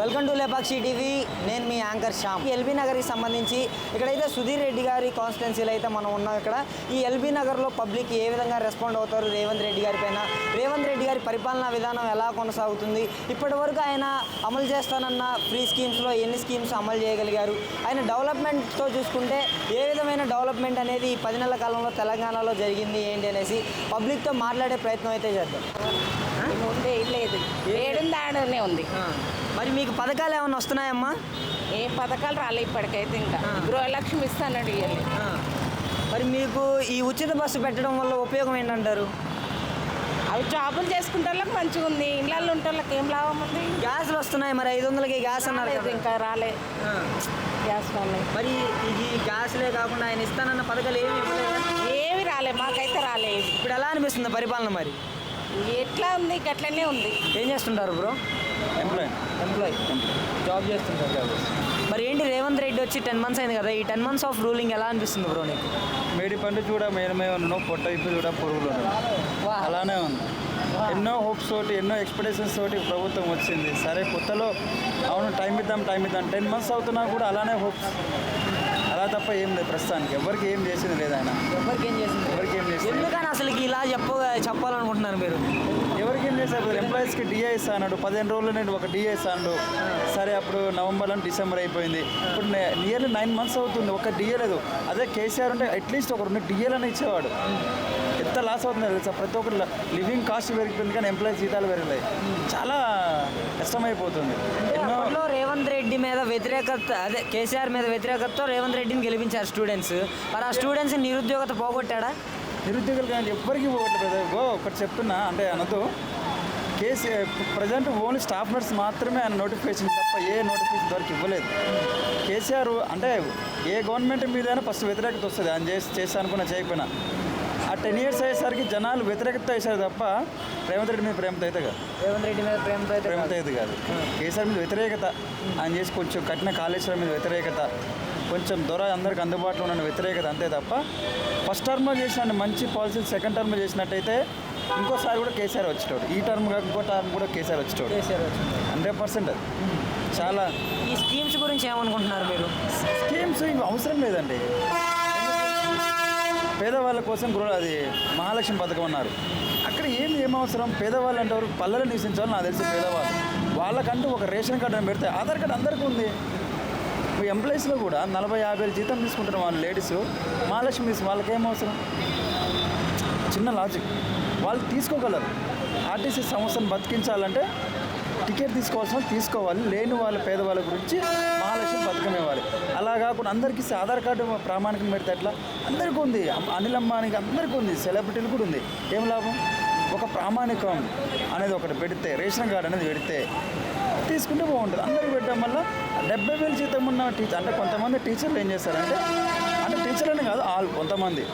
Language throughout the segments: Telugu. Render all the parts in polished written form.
Welcome to Lepakshi TV. నేను మీ యాంకర్ శ్యామ్. ఎల్బీ నగర్కి సంబంధించి ఇక్కడైతే సుధీర్ రెడ్డి గారి కాన్స్టిట్యున్సీలో అయితే మనం ఉన్నాం. ఇక్కడ ఈ ఎల్బీ నగర్లో పబ్లిక్ ఏ విధంగా రెస్పాండ్ అవుతారు రేవంత్ రెడ్డి గారి పైన, రేవంత్ రెడ్డి గారి పరిపాలనా విధానం ఎలా కొనసాగుతుంది, ఇప్పటి వరకు ఆయన అమలు చేస్తానన్న ఫ్రీ స్కీమ్స్లో ఎన్ని స్కీమ్స్ అమలు చేయగలిగారు, ఆయన డెవలప్మెంట్తో చూసుకుంటే ఏ విధమైన డెవలప్మెంట్ అనేది ఈ 10 నెలల కాలంలో తెలంగాణలో జరిగింది ఏంటి అనేసి పబ్లిక్తో మాట్లాడే ప్రయత్నం అయితే చేద్దాం. ఉంది లేదు ఏడుందాడనే ఉంది. మరి మీకు పథకాలు ఏమైనా వస్తున్నాయమ్మా? ఏ పథకాలు రాలే ఇప్పటికైతే. ఇంకా గృహలక్ష్మి ఇస్తానడు ఇవ్వాలి. మరి మీకు ఈ ఉచిత బస్సు పెట్టడం వల్ల ఉపయోగం ఏంటంటారు? అవి జాబులు చేసుకుంటే వాళ్ళకి మంచిగా ఉంది, ఇళ్ళల్లో ఉంటే వాళ్ళకి ఏం లాభం ఉంది? గ్యాస్లు వస్తున్నాయి, మరి 500కి గ్యాస్ అన్నారు కదా. ఇంకా రాలే గ్యాస్ రాలే. మరి ఇది గ్యాస్లే కాకుండా ఆయన ఇస్తానన్న పథకాలు ఏమి ఇవ్వలేదు? ఏవి రాలే, మాకైతే రాలే. ఇప్పుడు ఎలా అనిపిస్తుంది పరిపాలన? మరి ఎట్లా ఉంది గట్లనే ఉంది. ఏం చేస్తుంటారు బ్రో? ఎంప్లాయ్ జాబ్ చేస్తుంటారు. మరి ఏంటి రేవంత్ రెడ్డి వచ్చి 10 months అయింది కదా, ఈ 10 months ఆఫ్ రూలింగ్ ఎలా అనిపిస్తుంది బ్రో నీకు? మేడి పండు చూడ మేనమే ఉన్నాను, పొట్ట ఇప్పు చూడ పురుగులు అలానే ఉంది. ఎన్నో హోప్స్ తోటి ఎన్నో ఎక్స్పెక్టేషన్స్ తోటి ప్రభుత్వం వచ్చింది. సరే కొత్తలో అవును టైం ఇద్దాం 10 months అవుతున్నా కూడా అలానే హోప్స్, అలా తప్ప ఏం లేదు. ప్రస్తుతానికి ఎవరికి ఏం చేసింది లేదు ఆయన. ఎవరికి ఏం చేసింది? ఎందుకని అసలు ఇలా చెప్పాలనుకుంటున్నారు మీరు? ఎవరికి ఏం చేశారు? ఎంప్లాయీస్కి డిఏ ఇస్తా అన్నాడు, 15 రోజులు నేను ఒక డిఏ ఇస్తా అన్నాడు. సరే అప్పుడు నవంబర్లో డిసెంబర్ అయిపోయింది, ఇప్పుడు నియర్లీ 9 months అవుతుంది, ఒక డిఏ లేదు. అదే కేసీఆర్ ఉంటే అట్లీస్ట్ ఒక 2 డిఏలను ఇచ్చేవాడు. ఎంత లాస్ అవుతుంది తెలుసా? ప్రతి ఒక్కరు లివింగ్ కాస్ట్ పెరిగిపోయింది కానీ ఎంప్లాయీస్ జీతాలు పెరిగినాయి, చాలా కష్టమైపోతుంది. ఎన్నో రేవంత్ రెడ్డి మీద వ్యతిరేకత, అదే కేసీఆర్ మీద వ్యతిరేకతతో రేవంత్ రెడ్డిని గెలిపించారు స్టూడెంట్స్. మరి ఆ స్టూడెంట్స్ నిరుద్యోగత పోగొట్టాడా? నిరుద్యోగులు కానీ ఎవ్వరికి పోగొట్టలేదు. ఒకటి చెప్తున్నా అంటే అనదు, ప్రజెంట్ ఓన్లీ స్టాఫ్ నర్స్ మాత్రమే ఆయన నోటిఫికేషన్ తప్ప ఏ నోటిఫికేషన్ వరకు ఇవ్వలేదు. కేసీఆర్ అంటే ఏ గవర్నమెంట్ మీదైనా ఫస్ట్ వ్యతిరేకత వస్తుంది, ఆయన చేసి అనుకున్నా చేయకపోయినా. ఆ 10 years అయ్యేసరికి జనాలు వ్యతిరేకత వేశారు తప్ప రేవంత్ రెడ్డి మీద ప్రేమతో అయితే కాదు. రేవంత్ రెడ్డి మీద ప్రేమతో అయితే కాదు. కేసీఆర్ మీద వ్యతిరేకత, ఆయన చేసి కొంచెం కఠిన కాళేశ్వరం మీద వ్యతిరేకత, కొంచెం దొర అందరికి అందుబాటులో ఉన్న వ్యతిరేకత, అంతే తప్ప ఫస్ట్ టర్మ్లో చేసిన మంచి పాలసీలు సెకండ్ టర్మ్లో చేసినట్టయితే ఇంకోసారి కూడా కేసీఆర్ వచ్చేటోడు. ఈ టర్మ్ కాక ఇంకో టర్మ్ కూడా కేసీఆర్ వచ్చేటోడు 100%. అది చాలా. ఈ స్కీమ్స్ గురించి ఏమనుకుంటున్నారు మీరు? స్కీమ్స్ ఇంక అవసరం లేదండి. పేదవాళ్ళ కోసం అది మహాలక్ష్మి పథకం అన్నారు. అక్కడ ఏం అవసరం? పేదవాళ్ళు అంటే పల్లెలు నివసించాలి నాకు తెలిసి పేదవాళ్ళు. వాళ్ళకంటూ ఒక రేషన్ కార్డు అని పెడితే ఆధార్ కార్డు అందరికీ ఉంది. ఎంప్లాయీస్లో కూడా 40-50 జీతం తీసుకుంటున్న వాళ్ళు లేడీస్ మహాలక్ష్మి తీసు, వాళ్ళకేం అవసరం? చిన్న లాజిక్. వాళ్ళు తీసుకోగలరు. ఆర్టీసీ సంస్థను బతికించాలంటే టికెట్ తీసుకోవాలి, లేని వాళ్ళ పేదవాళ్ళ గురించి మహాలక్ష్మి పథకం ఇవ్వాలి. అలా కాకుండా అందరికీ ఆధార్ కార్డు ప్రామాణికం పెడితే ఎట్లా? అందరికీ ఉంది, అనిల్ అంబానీకి అందరికీ ఉంది, సెలబ్రిటీలు కూడా ఉంది. ఏం లాభం? ఒక ప్రామాణికం అనేది ఒకటి పెడితే, రేషన్ కార్డు అనేది పెడితే తీసుకుంటే బాగుంటుంది. అందరికీ పెట్టడం వల్ల 70,000 జీతం ఉన్న టీచర్, అంటే కొంతమంది టీచర్లు ఏం చేస్తారంటే, అంటే టీచర్లని కాదు కొంతమంది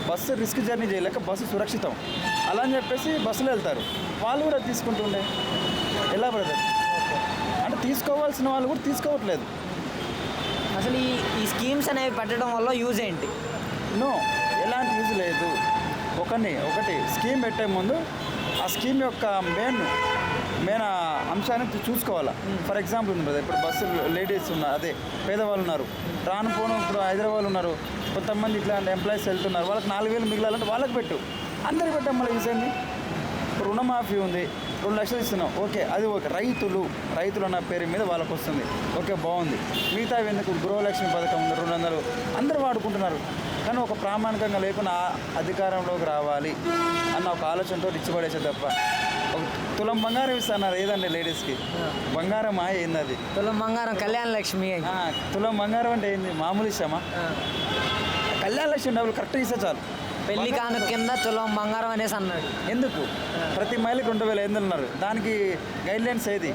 బస్సు రిస్క్ జర్నీ చేయలేక బస్సు సురక్షితం అలా అని చెప్పేసి బస్సులో వెళ్తారు, వాళ్ళు కూడా తీసుకుంటుండే. ఎలా బ్రదర్? అంటే తీసుకోవాల్సిన వాళ్ళు కూడా తీసుకోవట్లేదు. అసలు ఈ స్కీమ్స్ అనేవి పెట్టడం వల్ల యూజ్ ఏంటి? ఎలాంటి యూజ్ లేదు. ఒకటి స్కీమ్ పెట్టే ముందు ఆ స్కీమ్ యొక్క మెయిన్ అంశాన్ని చూసుకోవాలా. ఫర్ ఎగ్జాంపుల్ ఉంది బ్రదర్, ఇప్పుడు బస్సు లేడీస్ ఉన్నారు, అదే పేదవాళ్ళు ఉన్నారు, పోను ఇప్పుడు హైదరాబాద్ ఉన్నారు, కొంతమంది ఇట్లా ఎంప్లాయీస్ వెళ్తున్నారు, వాళ్ళకి 4,000 మిగిలాలంటే వాళ్ళకి పెట్టు, అందరికి పెట్టాం. మళ్ళీ యూజ్ అయింది. రుణమాఫీ ఉంది, 2 లక్షలు ఇస్తున్నాం, ఓకే అది ఓకే. రైతులు అన్న పేరు మీద వాళ్ళకు వస్తుంది, ఓకే బాగుంది. మిగతా ఎందుకు? గృహలక్ష్మి పథకం ఉంది, 200 అందరూ వాడుకుంటున్నారు. కానీ ఒక ప్రామాణికంగా లేకుండా అధికారంలోకి రావాలి అన్న ఒక ఆలోచనతో ఇచ్చిపడేసే తప్ప. ఒక తులం బంగారం ఇస్తున్నారు ఏదండి లేడీస్కి? బంగారం ఏంది అది? తులం బంగారం కళ్యాణ లక్ష్మి. తులం బంగారం అంటే ఏంది? మామూలు ఇస్తామా? కళ్యాణ లక్ష్మి డబ్బులు కరెక్ట్గా ఇస్తే చాలు. పెళ్లి కానుక కింద తులం బంగారం అనేసి అన్నాడు. ఎందుకు? ప్రతి మహిళకి 2,500 ఉన్నారు, దానికి గైడ్లైన్స్ ఏది?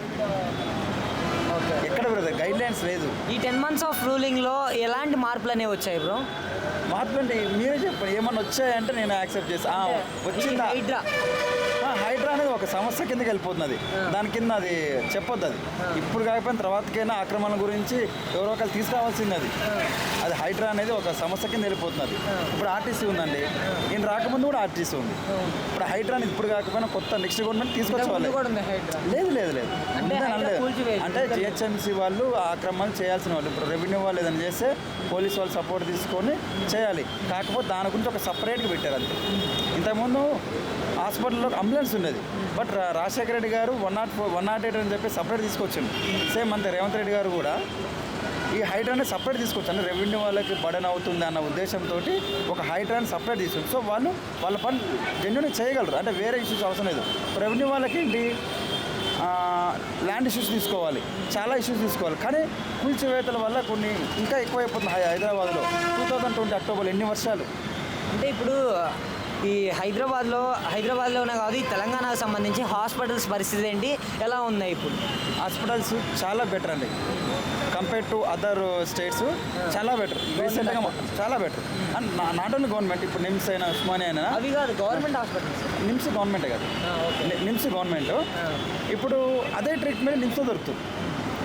ఎక్కడ బ్రదర్ గైడ్లైన్స్ లేదు. ఈ 10 months ఆఫ్ రూలింగ్లో ఎలాంటి మార్పులు అనేవి వచ్చాయి బ్రో? మార్పులు అంటే మీరే చెప్పండి, ఏమన్నా వచ్చాయంటే నేను యాక్సెప్ట్ చేస్తాను. వచ్చిందా? హైడ్రా అనేది ఒక సమస్య కిందకి వెళ్ళిపోతుంది. దాని కింద అది చెప్పొద్దు. అది ఇప్పుడు కాకపోయిన తర్వాతకైనా ఆక్రమణ గురించి ఎవరో ఒకరు తీసుకురావాల్సింది. అది హైడ్రా అనేది ఒక సమస్య కింద వెళ్ళిపోతున్నది. ఇప్పుడు ఆర్టీసీ ఉందండి, ఈయన రాకముందు కూడా ఆర్టీసీ ఉంది. ఇప్పుడు హైడ్రా ఇప్పుడు కాకపోయినా కొత్త నెక్స్ట్ గవర్నమెంట్ తీసుకొచ్చేవాళ్ళు. లేదు లేదు లేదు అంటే జిహెచ్ఎంసీ వాళ్ళు ఆక్రమణలు చేయాల్సిన వాళ్ళు. ఇప్పుడు రెవెన్యూ వాళ్ళు ఏదైనా చేస్తే పోలీస్ వాళ్ళు సపోర్ట్ తీసుకొని చేయాలి. కాకపోతే దాని గురించి ఒక సపరేట్గా పెట్టారు అంతే. ఇంతకుముందు హాస్పిటల్లో అంబులెన్స్ ఉండేది, బట్ రాజశేఖర రెడ్డి గారు 108 అని చెప్పి సపరేట్ తీసుకొచ్చింది. సేమ్ అంతే రేవంత్ రెడ్డి గారు కూడా ఈ హైడ్రాని సపరేట్ తీసుకొచ్చాను. రెవెన్యూ వాళ్ళకి బర్డెన్ అవుతుంది అన్న ఉద్దేశంతో ఒక హైడ్రాని సపరేట్ తీసుకొచ్చి సో వాళ్ళ పని జెన్యున్గా చేయగలరు. అంటే వేరే ఇష్యూస్ అవసరం లేదు. రెవెన్యూ వాళ్ళకి ఏంటి ల్యాండ్ ఇష్యూస్ తీసుకోవాలి, చాలా ఇష్యూస్ తీసుకోవాలి. కానీ కూల్చివేతల వల్ల కొన్ని ఇంకా ఎక్కువైపోతుంది. హైదరాబాద్లో 2020 అక్టోబర్లో ఎన్ని వర్షాలు. అంటే ఇప్పుడు ఈ హైదరాబాద్లోనే కాదు, ఈ తెలంగాణకు సంబంధించి హాస్పిటల్స్ పరిస్థితి ఏంటి, ఎలా ఉన్నాయి ఇప్పుడు? హాస్పిటల్స్ చాలా బెటర్ అండి కంపేర్ టు అదర్ స్టేట్స్. చాలా బెటర్, రీసెంట్గా చాలా better. And not only government, ఇప్పుడు నిమ్స్ అయినా ఉస్మానియా అయినా అవి కాదు గవర్నమెంట్ హాస్పిటల్స్. నిమ్స్ గవర్నమెంటే కాదు, నిమ్స్ గవర్నమెంట్. ఇప్పుడు అదే ట్రీట్మెంట్ నిమ్స్లో దొరుకుతుంది.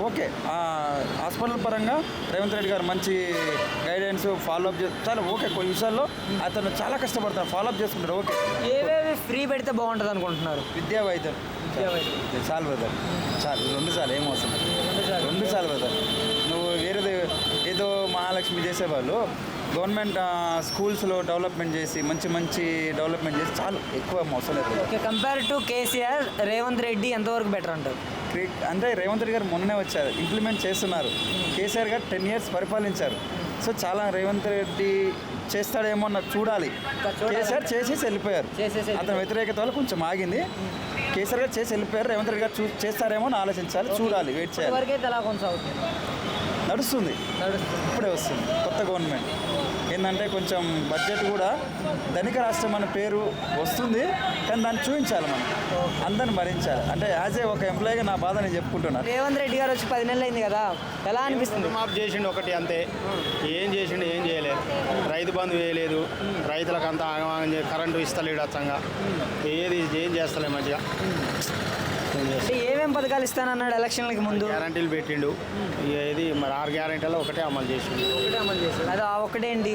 ఓకే, హాస్పిటల్ పరంగా రేవంత్ రెడ్డి గారు మంచి గైడెన్స్ ఫాలోఅప్ చాలా ఓకే. కొన్ని విషయాల్లో అతను చాలా కష్టపడతారు, ఫాలోఅప్ చేసుకుంటారు. ఓకే, ఏవేవి ఫ్రీ పెడితే బాగుంటుంది అనుకుంటున్నారు? విద్యా వైద్యం చాలు బ్రదర్, చాలు 2 సార్లు ఏం అవసరం, 2 సార్లు బ్రదర్. నువ్వు వేరేది ఏదో మహాలక్ష్మి చేసేవాళ్ళు గవర్నమెంట్ స్కూల్స్లో డెవలప్మెంట్ చేసి మంచి డెవలప్మెంట్ చేసి చాలు, ఎక్కువ అవసరం లేదు. Okay, compare to KCR Revanth Reddy ఎంతవరకు బెటర్ అంటారు? అంటే రేవంత్ రెడ్డి గారు మొన్ననే వచ్చారు, ఇంప్లిమెంట్ చేస్తున్నారు. కేసీఆర్ గారు 10 years పరిపాలించారు. సో చాలా రేవంత్ రెడ్డి చేస్తాడేమో నాకు చూడాలి. కేసీఆర్ చేసేసి వెళ్ళిపోయారు, అతని వ్యతిరేకత వల్ల కొంచెం ఆగింది. కేసీఆర్ గారు చేసి వెళ్ళిపోయారు, రేవంత్ రెడ్డి గారు చేస్తారేమో అని ఆలోచించాలి, చూడాలి, వెయిట్ చేయాలి. నడుస్తుంది, ఇప్పుడే వస్తుంది కొత్త గవర్నమెంట్. ఏంటంటే కొంచెం బడ్జెట్ కూడా ధనిక రాష్ట్రం అనే పేరు వస్తుంది, కానీ దాన్ని చూపించాలి, మనం అందరిని భరించాలి. అంటే యాజ్ ఏ ఒక ఎంప్లాయీగా నా బాధ నేను చెప్పుకుంటున్నాను. రేవంత్ రెడ్డి గారు వచ్చి 10 నెలలు అయింది కదా, ఎలా అనిపిస్తుంది? మాఫ్ చేసిండు ఒకటి అంతే, ఏం చేసిండు ఏం చేయలేదు. రైతు బంధు వేయలేదు, రైతులకు అంతా ఆగమాగం కరెంటు ఇస్తలేడు అచ్చంగా, ఏం చేస్తలే మంచిగా. ఏమేం పథకాలు ఇస్తానన్నాడు ఎలక్షన్లకి ముందు? గ్యారంటీలు పెట్టిండు, ఏది మరి 6 గ్యారంటీలో ఒకటే అమలు చేసిండు. అది ఒకటేంటి?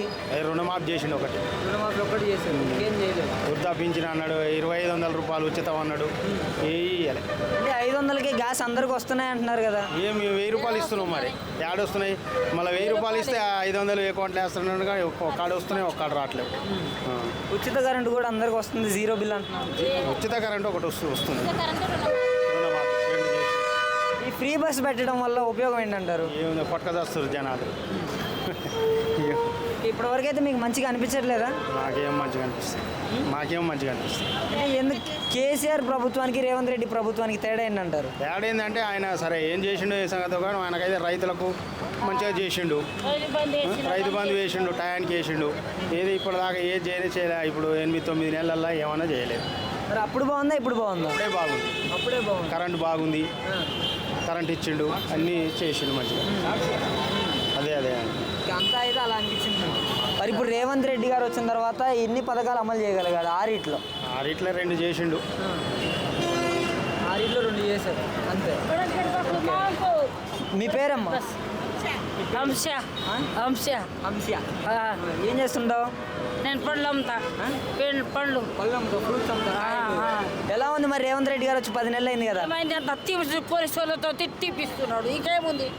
రుణమాఫ్ చేసిండు ఒకటి, ఒకటి చేశాడు, ఇంకేం చేయలేదు. వృద్ధా పింఛన్ అన్నాడు, 2500 రూపాయలు ఉచితం అన్నాడు, వేయాలి. అంటే 500కి గ్యాస్ అందరికి వస్తున్నాయి అంటున్నారు కదా. ఏం 1000 రూపాయలు ఇస్తున్నాం, మరి యాడ్ వస్తున్నాయి. మళ్ళీ 1000 రూపాయలు ఇస్తే 500 అకౌంట్లో వేస్తున్నాడు, కానీ ఒక్క కాడ వస్తున్నాయి, ఒక్క కాడ రావట్లేవు. ఉచిత కరెంటు కూడా అందరికి వస్తుంది, 0 బిల్ అంటున్నారు. ఉచిత కరెంటు ఒకటి వస్తుంది. ఈ ఫ్రీ బస్ పెట్టడం వల్ల ఉపయోగం ఏంటంటారు? ఏముంది, పట్టుకదస్తారు జనాలు. ఇప్పటివరకు అయితే మీకు మంచిగా అనిపించట్లేదా? మాకేం మంచిగా అనిపిస్తుంది. అంటే ఎందుకు కేసీఆర్ ప్రభుత్వానికి రేవంత్ రెడ్డి ప్రభుత్వానికి తేడా ఏంటంటారు? తేడా ఏంటంటే ఆయన సరే ఏం చేసిండు ఏ సంగతి, కానీ ఆయనకైతే రైతులకు మంచిగా చేసిండు, రైతు బంధు వేసిండు, టయానికి వేసిండు. ఏది ఇప్పటిదాకా ఏది చేయలే. ఇప్పుడు 8-9 నెలల్లో ఏమన్నా చేయలేదు. మరి అప్పుడు బాగుందా ఇప్పుడు బాగుందా? అప్పుడే బాగుంది. కరెంటు బాగుంది, కరెంట్ ఇచ్చిండు, అన్నీ చేసిండు మంచిగా. అదే అంతా అయితే అలా అనిపించింది. మరి ఇప్పుడు రేవంత్ రెడ్డి గారు వచ్చిన తర్వాత ఎన్ని పథకాలు అమలు చేయగలిగాడు? 6 2 చేసిండు. 6 2 చేశారు అంతే. మీ పేరమ్మా? అంశ. ఏం చేస్తుంటావు? నేను పళ్ళు అమ్ముతా, పళ్ళు ఫ్రూట్స్ అమ్ముతా. ఎలా ఉంది మరి రేవంత్ రెడ్డి గారు వచ్చి 10 నెలలు అయింది కదా? పోలీసు వాళ్ళతో తిప్పిస్తున్నాడు, ఇంకేముంది?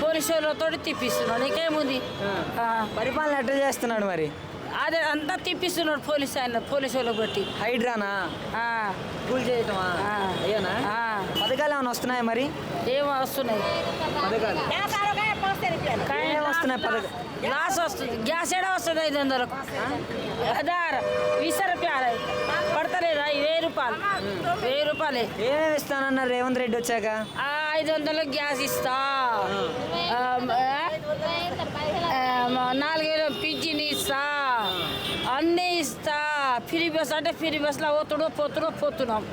పోలీసు వాళ్ళతో తిప్పిస్తున్నాడు, ఇంకేముంది? పరిపాలన ఎట్లా చేస్తున్నాడు మరి? అదే అంతా తిప్పిస్తున్నాడు పోలీసు వాళ్ళకి బట్టి. హైడ్రానా కూల్ చేయటమా? అయ్యానా? పథకాలు ఏమైనా వస్తున్నాయి మరి? ఏమో వస్తున్నాయి పథకాలు, వస్తున్నాయి పథకాలు. గ్యాస్ వస్తుంది, గ్యాస్ ఏడా వస్తుంది 500కు. 20 రూపాయలు పడతలేదా? 1000 రూపాయలు, 1000 రూపాయలే. ఏమేమి ఇస్తానన్నారు రేవంత్ రెడ్డి వచ్చాక? 500 గ్యాస్ ఇస్తా, 4000 పింఛన్ ఇస్తా, అన్నీ ఇస్తా. ఫ్రీ బస్ అంటే ఫ్రీ బస్లో పోతున్నాం.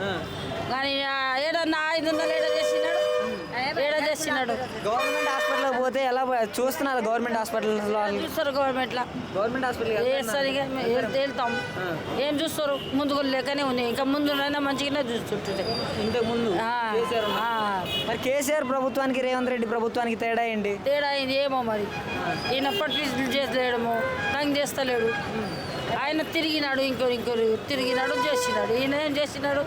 కానీ ఏడన్నా 500 ఏడా చేసినాడు? చేసినాడు. గవర్నమెంట్ హాస్పిటల్కి పోతే ఎలా చూస్తున్నారు? గవర్నమెంట్ హాస్పిటల్లో చూస్తారు గవర్నమెంట్లో గవర్నమెంట్ హాస్పిటల్ వేస్తారు. ఇక వెళ్తాం, ఏం చూస్తారు? ముందుకు లేకనే ఉన్నాయి, ఇంకా ముందునైనా మంచిగానే చూస్తుంటే. ఇంతకు ముందు మరి కేసీఆర్ ప్రభుత్వానికి రేవంత్ రెడ్డి ప్రభుత్వానికి తేడా ఏంటి? తేడా అయింది ఏమో మరి. ఈయన పట్టు చేస్తలేడమో, తంగ్ చేస్తలేడు. ఆయన తిరిగినాడు, ఇంకోరు తిరిగినాడు, చేసినాడు. ఈయన ఏం చేసినాడు?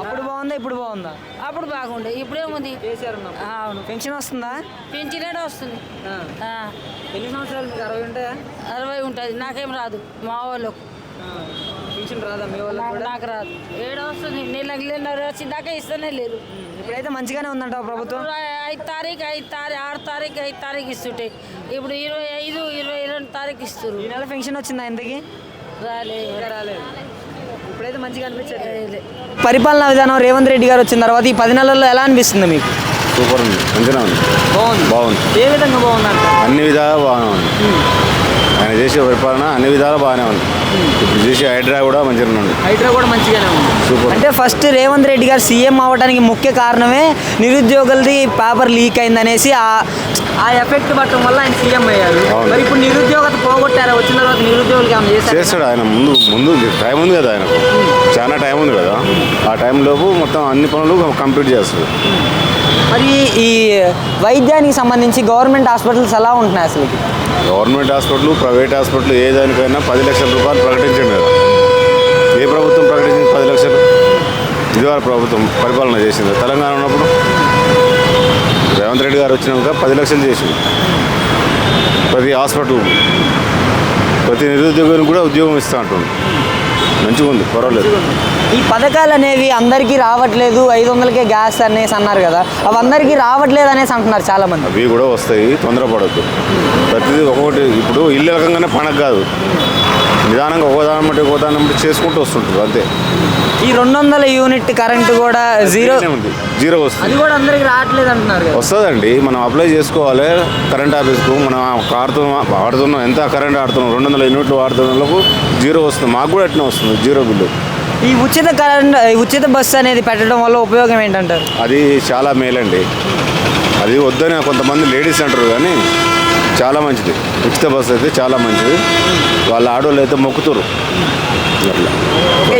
అప్పుడు బాగుందా ఇప్పుడు బాగుందా? అప్పుడు బాగుండే, ఇప్పుడేముంది? కేసీఆర్ అవును, పెన్షన్ వస్తుందా? పెంచినాడే వస్తుంది. ఎన్ని సంవత్సరాలు మీకు 60 ఉంటాయా? 60 ఉంటుంది. నాకేం రాదు, మా వాళ్ళకు. పెన్షన్ రాదా మీ వాళ్ళకి కూడా? నాకు రాదు. ఏడో వస్తుంది, నెల వచ్చిందాకా ఇస్తూనే లేరు. ఇప్పుడైతే మంచిగానే ఉందంట ప్రభుత్వం. 5 తారీఖు 6 తారీఖు 5 తారీఖు ఇస్తుంటాయి. ఇప్పుడు 25, 22 తారీఖు ఇస్తారు. ఈ నెల పెన్షన్ వచ్చిందా ఇంతకి? రాలేదు. ఇప్పుడైతే మంచిగా అనిపించట్లేదు. పరిపాలనా విధానం రేవంత్ రెడ్డి గారు వచ్చిన తర్వాత ఈ 10 నెలల్లో ఎలా అనిపిస్తుంది మీకు? సూపర్ ఉంది, మంచిగా ఉంది, బాగుంది. ఏ విధంగా బాగుందంట? అన్ని విధాలు బాగానే ఉంది. ఆయన చేసే పరిపాలన అన్ని విధాలు బాగానే ఉంది. ఇప్పుడు చేసే హైడ్రా కూడా మంచిగా ఉంది. హైడ్రా కూడా మంచిగానే ఉంది. సూపర్. అంటే ఫస్ట్ రేవంత్ రెడ్డి గారు సీఎం అవ్వడానికి ముఖ్య కారణమే నిరుద్యోగులది పేపర్ లీక్ అయిందనేసి ఆ ఎఫెక్ట్ పట్టడం వల్ల ఆయన సీఎం అయ్యారు. మరి ఇప్పుడు నిరుద్యోగత పోగొట్టారు. వచ్చిన తర్వాత నిరుద్యోగులకి ఏమైనా చేస్తాడు ఆయన. ముందు టైం ఉంది కదా, ఆయనకు చాలా టైం ఉంది కదా. ఆ టైంలోపు మొత్తం అన్ని పనులు కంప్లీట్ చేస్తాడు. మరి ఈ వైద్యానికి సంబంధించి గవర్నమెంట్ హాస్పిటల్స్ ఎలా ఉంటున్నాయి అసలు? గవర్నమెంట్ హాస్పిటల్, ప్రైవేట్ హాస్పిటల్ ఏ దానికైనా 10 లక్షల రూపాయలు ప్రకటించండి కదా. ఏ ప్రభుత్వం ప్రకటించింది 10 లక్షలు? ఇదివరకు ప్రభుత్వం పరిపాలన చేసింది. తెలంగాణ ఉన్నప్పుడు రేవంత్ రెడ్డి గారు వచ్చినాక 10 లక్షలు చేసింది. ప్రతి హాస్పిటల్, ప్రతి నిరుద్యోగానికి కూడా ఉద్యోగం ఇస్తూ ఉంటుంది. మంచిగా ఉంది, పర్వాలేదు. ఈ పథకాలు అనేవి అందరికీ రావట్లేదు, 500కే గ్యాస్ అనేసి అన్నారు కదా, అవి అందరికీ రావట్లేదు అనేసి అంటున్నారు చాలామంది. అవి కూడా వస్తాయి, తొందరపడద్దు. ప్రతిదీ ఒక్కొక్కటి. ఇప్పుడు ఇల్లు రకంగానే పండగ కాదు, నిదానంగా ఒకదానం బట్టి ఒకదానం బట్టి చేసుకుంటూ వస్తుంటారు అంతే. ఈ 200 యూనిట్ కరెంటు కూడా జీరో ఉంది, జీరో వస్తుంది. అది కూడా అందరికి రావట్లేదు అంటున్నారు కదా. వస్తుందండి, మనం అప్లై చేసుకోవాలి కరెంట్ ఆఫీస్కు. మనం వాడుతున్నాం, ఎంత కరెంట్ ఆడుతున్నాం, 200 యూనిట్లు వాడుతున్న వాళ్ళకు జీరో వస్తుంది. మాకు కూడా అట్నే వస్తుంది జీరో బిల్లు. ఈ ఉచిత బస్సు అనేది పెట్టడం వల్ల ఉపయోగం ఏంటంటారు? అది చాలా మేలండి. అది వద్దని కొంతమంది లేడీస్ అంటారు, కానీ చాలా మంచిది. ఉచిత బస్సు అయితే చాలా మంచిది. వాళ్ళ ఆడవాళ్ళు అయితే మొక్కుతారు. అట్లా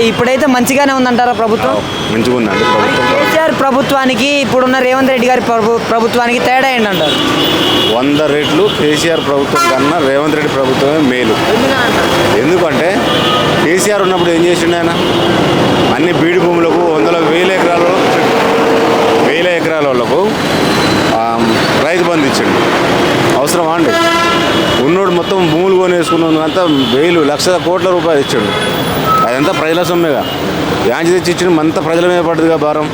ఇప్పుడైతే మంచిగానే ఉందంటారా ప్రభుత్వం? మంచిగా ఉందండి ప్రభుత్వం. కేసీఆర్ ప్రభుత్వానికి ఇప్పుడున్న రేవంత్ రెడ్డి గారి ప్రభుత్వానికి తేడా ఏంటంటారు? 100 రెట్లు కేసీఆర్ ప్రభుత్వం కన్నా రేవంత్ రెడ్డి ప్రభుత్వమే మేలు. ఎందుకంటే కేసీఆర్ ఉన్నప్పుడు ఏం చేసిండు ఆయన? అన్ని బీడు భూములకు 100,000 ఎకరాల వాళ్ళకు రైతు బంధు ఇచ్చిండు. అవసరమా అండి? ఉన్నోడు మొత్తం భూములు కొనేసుకున్నంత 1,000 లక్షల కోట్ల రూపాయలు ఇచ్చాడు. అదంతా ప్రజల సొమ్మేగా. యాంచి తెచ్చి ఇచ్చిన అంతా ప్రజల మీద పడ్డదిగా భారం.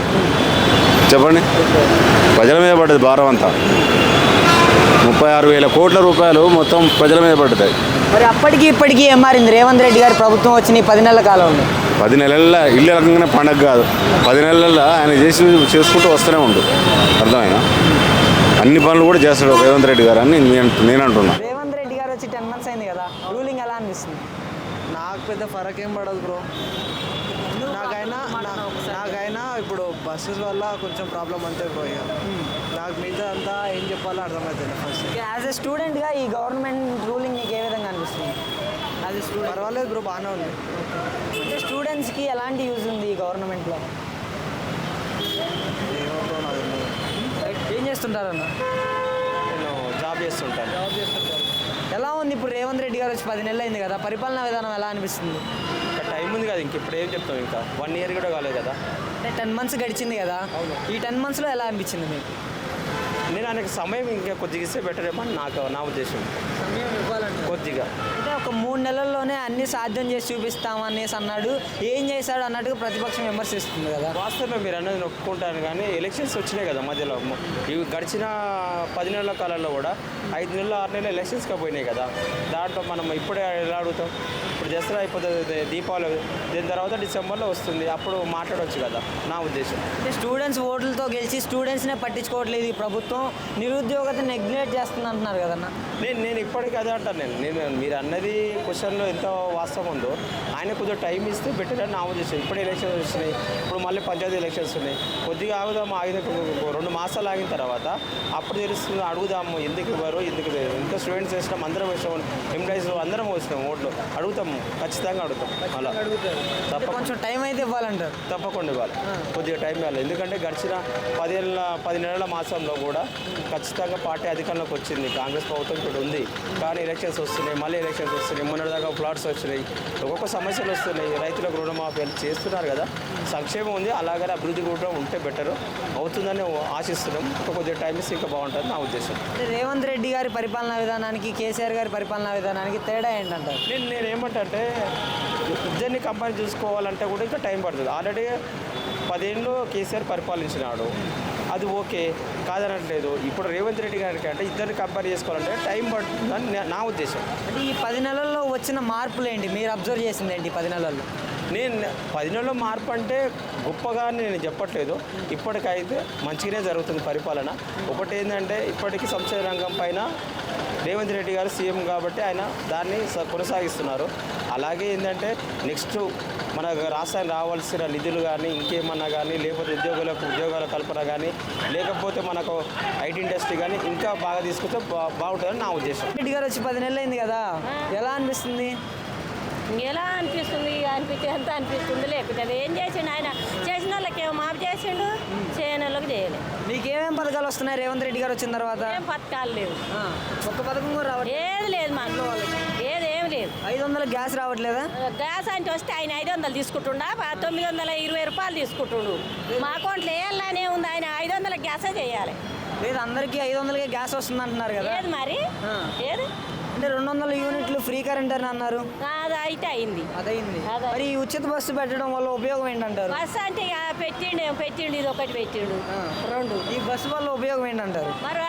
చెప్పండి, ప్రజల మీద పడ్డది భారం అంతా. 36,000 కోట్ల రూపాయలు మొత్తం ప్రజల మీద పడ్డాయి. మరి అప్పటికి ఇప్పటికీ ఏం మారింది? రేవంత్ రెడ్డి గారి ప్రభుత్వం వచ్చిన ఈ 10 నెలల కాలంలో 10 నెలల్లో ఇల్లు రకంగానే పండగ కాదు. 10 నెలల్లో ఆయన చేసుకుంటూ వస్తూనే ఉండు. అర్థమైనా? అన్ని పనులు కూడా చేస్తాడు రేవంత్ రెడ్డి గారు అని నేను అంటున్నా. రేవంత్ రెడ్డి గారు వచ్చి 10 months అయింది కదా, రూలింగ్ ఎలా అనిపిస్తుంది? నాకు పెద్ద ఫరక్ ఏం పడదు బ్రో. నాకైనా ఇప్పుడు బస్సెస్ వల్ల కొంచెం ప్రాబ్లం అంతే బ్రో. ఇక నాకు మిగతా అంతా ఏం చెప్పాలో అర్థమవుతుంది ఫస్ట్. యాజ్ ఎ స్టూడెంట్గా ఈ గవర్నమెంట్ రూలింగ్ నీకు ఏ విధంగా అనిపిస్తుంది? యాజ్ ఎ స్టూడెంట్ పర్వాలేదు బ్రో, బాగానే ఉంది. అంటే స్టూడెంట్స్కి ఎలాంటి యూజ్ ఉంది ఈ గవర్నమెంట్లో? ఏమో బ్రో, నాకు తెలియదు. ఏం చేస్తుంటారన్న? నేను జాబ్ చేస్తుంటాను. ఎలా ఉంది ఇప్పుడు రేవంత్ రెడ్డి గారు వచ్చి 10 నెలలు అయింది కదా, పరిపాలనా విధానం ఎలా అనిపిస్తుంది? ఇంకా టైం ఉంది కదా, ఇంక ఇప్పుడు ఏం చెప్తాం, ఇంకా 1 year కూడా కాలేదు కదా. అంటే 10 months గడిచింది కదా, ఈ 10 monthsలో ఎలా అనిపించింది మీకు? నేను ఆయనకు సమయం ఇంకా కొద్దిగా ఇస్తే బెటర్ ఏమో అని నా ఉద్దేశం. సమయం ఇవ్వాలంటే కొద్దిగా అంటే ఒక 3 నెలల్లోనే అన్ని సాధ్యం చేసి చూపిస్తామనేసి అన్నాడు. ఏం చేశాడు అన్నట్టుగా ప్రతిపక్షం విమర్శిస్తుంది కదా. వాస్తవమే మీరు అన్నది ఒప్పుకుంటాను, కానీ ఎలక్షన్స్ వచ్చినాయి కదా మధ్యలో. ఇవి గడిచిన 10 నెలల కాలంలో కూడా 5 నెలలు 6 నెలలు ఎలక్షన్స్గా పోయినాయి కదా. దాంట్లో మనం ఇప్పుడే ఎలా అడుగుతాం? ఇప్పుడు దసరా అయిపోతుంది, దీపావళి, దీని తర్వాత డిసెంబర్లో వస్తుంది, అప్పుడు మాట్లాడవచ్చు కదా నా ఉద్దేశం. అంటే స్టూడెంట్స్ ఓట్లతో గెలిచి స్టూడెంట్స్నే పట్టించుకోవట్లేదు ఈ ప్రభుత్వం, నిరుద్యోగత నెగ్లెక్ట్ చేస్తుంది అంటున్నారు కదన్న. నేను ఇప్పటికీ అదే అంటాను. నేను మీరు అన్నది క్వశ్చన్లో ఎంత వాస్తవం ఉందో ఆయన కొద్దిగా టైం ఇస్తే బెటర్ అని నా ఉద్దేశం. ఇప్పుడు ఎలక్షన్స్ వచ్చినాయి, ఇప్పుడు మళ్ళీ పంచాయతీ ఎలక్షన్స్ ఉన్నాయి, కొద్దిగా ఆగుదాము, 2 మాసాలు ఆగిన తర్వాత అప్పుడు తెలుస్తుంది, అడుగుదాము ఎందుకు ఇవ్వరు, ఎందుకు లేదు. ఇంకా స్టూడెంట్స్ వేసినాం, అందరం వేసినాం, ఎంప్లాయీస్ అందరం వేసినాం ఓట్లు, అడుగుతాము, ఖచ్చితంగా అడుగుతాం. అలా కొంచెం టైం అయితే ఇవ్వాలంటారు. తప్పకుండా ఇవ్వాలి, కొద్దిగా టైం ఇవ్వాలి. ఎందుకంటే గడిచిన 10 నెలల మాసంలో కూడా ఖచ్చితంగా పార్టీ అధికారంలోకి వచ్చింది, కాంగ్రెస్ ప్రభుత్వం ఇప్పుడు ఉంది. కానీ ఎలక్షన్స్ వస్తున్నాయి, మళ్ళీ ఎలక్షన్స్ వస్తున్నాయి, మొన్నటిదాకా ఫ్లాట్స్ వచ్చినాయి, ఒక్కొక్క సమస్యలు వస్తున్నాయి, రైతులకు రుణమాఫీలు చేస్తున్నారు కదా, సంక్షేమం ఉంది. అలాగనే అభివృద్ధి కూడా ఉంటే బెటర్ అవుతుందని ఆశిస్తున్నాం. కొద్దిగా టైం ఇస్తే ఇంకా బాగుంటుంది నా ఉద్దేశం. అంటే రేవంత్ రెడ్డి గారి పరిపాలనా విధానానికి కేసీఆర్ గారి పరిపాలనా విధానానికి తేడా ఏంటంటారు? నేను ఏమంటే ఇద్దరిని కంపేర్ చూసుకోవాలంటే కూడా ఇంకా టైం పడుతుంది. ఆల్రెడీ 10 ఏళ్ళు కేసీఆర్ పరిపాలించినాడు, అది ఓకే కాదనట్లేదు. ఇప్పుడు రేవంత్ రెడ్డి గారికి అంటే ఇద్దరిని కంపేర్ చేసుకోవాలంటే టైం పడుతుందని నా ఉద్దేశం. అంటే ఈ 10 నెలల్లో వచ్చిన మార్పులు ఏంటి, మీరు అబ్జర్వ్ చేసింది ఏంటి 10 నెలల్లో? నేను 10 నెలల్లో మార్పు అంటే గొప్పగా నేను చెప్పట్లేదు, ఇప్పటికైతే మంచిగానే జరుగుతుంది పరిపాలన. ఒకటి ఏంటంటే ఇప్పటికీ సంక్షేమ రంగం పైన రేవంత్ రెడ్డి గారు సీఎం కాబట్టి ఆయన దాన్ని కొనసాగిస్తున్నారు. అలాగే ఏంటంటే నెక్స్ట్ మన రాష్ట్రానికి రావాల్సిన నిధులు కానీ ఇంకేమన్నా కానీ, లేకపోతే ఉద్యోగాల కల్పన కానీ, లేకపోతే మనకు ఐటీ ఇండస్ట్రీ కానీ ఇంకా బాగా తీసుకుంటే బాగుంటుందని నా ఉద్దేశం. రెడ్డి గారు వచ్చి 10 నెలలు అయింది కదా, ఎలా అనిపిస్తుంది? ఎలా అనిపిస్తుంది, అనిపించే ఎంత అనిపిస్తుంది, లేకపోతే ఏం చేసిండు ఆయన, చేసిన వాళ్ళకేమో మాపు చేసిండు, చేయని వాళ్ళకి చేయలేదు. మీకేమేం పథకాలు వస్తున్నాయి రేవంత్ రెడ్డి గారు వచ్చిన తర్వాత? ఏం పథకాలు లేవు, ఒక్క పథకం కూడా రావట్లేదు. ఏది లేదు మా ఇంట్లో వాళ్ళకి, ఏదేం లేదు. 500 గ్యాస్ రావట్లేదా? గ్యాస్ అంటే వస్తే ఆయన 500 తీసుకుంటుండా, 920 రూపాయలు తీసుకుంటుండు. మా అకౌంట్లో వేయాలనే ఉంది, ఆయన 500 గ్యాసే చేయాలి. లేదు, అందరికీ 500కే గ్యాస్ వస్తుంది అంటున్నారు కదా. ఏది మరి ఏది అంటే 200 యూనిట్లు ఫ్రీ కరెంట్ అని అన్నారు, అది అయితే అయింది. అదైంది. మరి ఈ ఉచిత బస్సు పెట్టడం వల్ల ఉపయోగం ఏంటంటారు? బస్సు అంటే ఇక పెట్టిండు ఇది ఒకటి పెట్టిండు, 2. ఈ బస్సు వల్ల ఉపయోగం ఏంటంటారు? మరి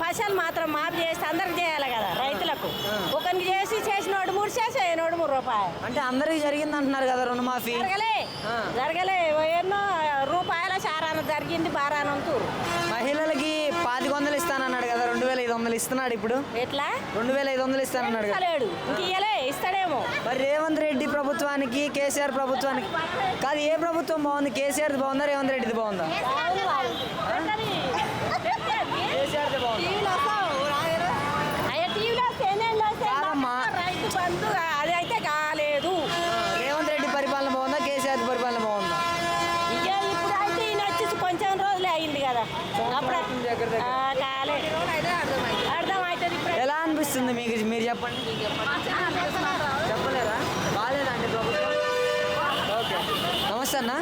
పైసలు మాత్రం మాఫీ చేస్తే అందరికి చేయాలి కదా, రైతులకు. ఒకరికి చేసినోడు 3 చేయనోడు 3 రూపాయలు. అంటే అందరికి జరిగింది అంటున్నారు కదా రుణమాఫీ? జరగలే ఎన్నో రూపాయల చారాన జరిగింది, బారానంతూరు. మహిళలకి 2500 ఇస్తానన్నాడు కదా, 2500 ఇస్తున్నాడు ఇప్పుడు. ఎట్లా 2500 ఇస్తానన్నాడు కదా. ఇస్తలేడు, ఇంక ఇయ్యలే, ఇస్తాడేమో. మరి రేవంత్ రెడ్డి ప్రభుత్వానికి కేసీఆర్ ప్రభుత్వానికి కాదు, ఏ ప్రభుత్వం బాగుంది? కేసీఆర్ది బాగుందా, రేవంత్ రెడ్డిది బాగుందా? రైతు బంధు అది అయితే కాలేదు. రేవంత్ రెడ్డి పరిపాలన బాగుందా, కేసీఆర్ పరిపాలన బాగుందా? ఇక ఇప్పుడు అయితే ఈయన వచ్చేసి కొంచెం రోజులే అయింది కదా, అప్పుడు కాలేదు, అర్థమవుతుంది. ఇప్పుడు ఎలా అనిపిస్తుంది మీకు, మీరు చెప్పండి. చెప్పలేరా? బాగాలేదండి ప్రభుత్వం. ఓకే, నమస్తే అన్న.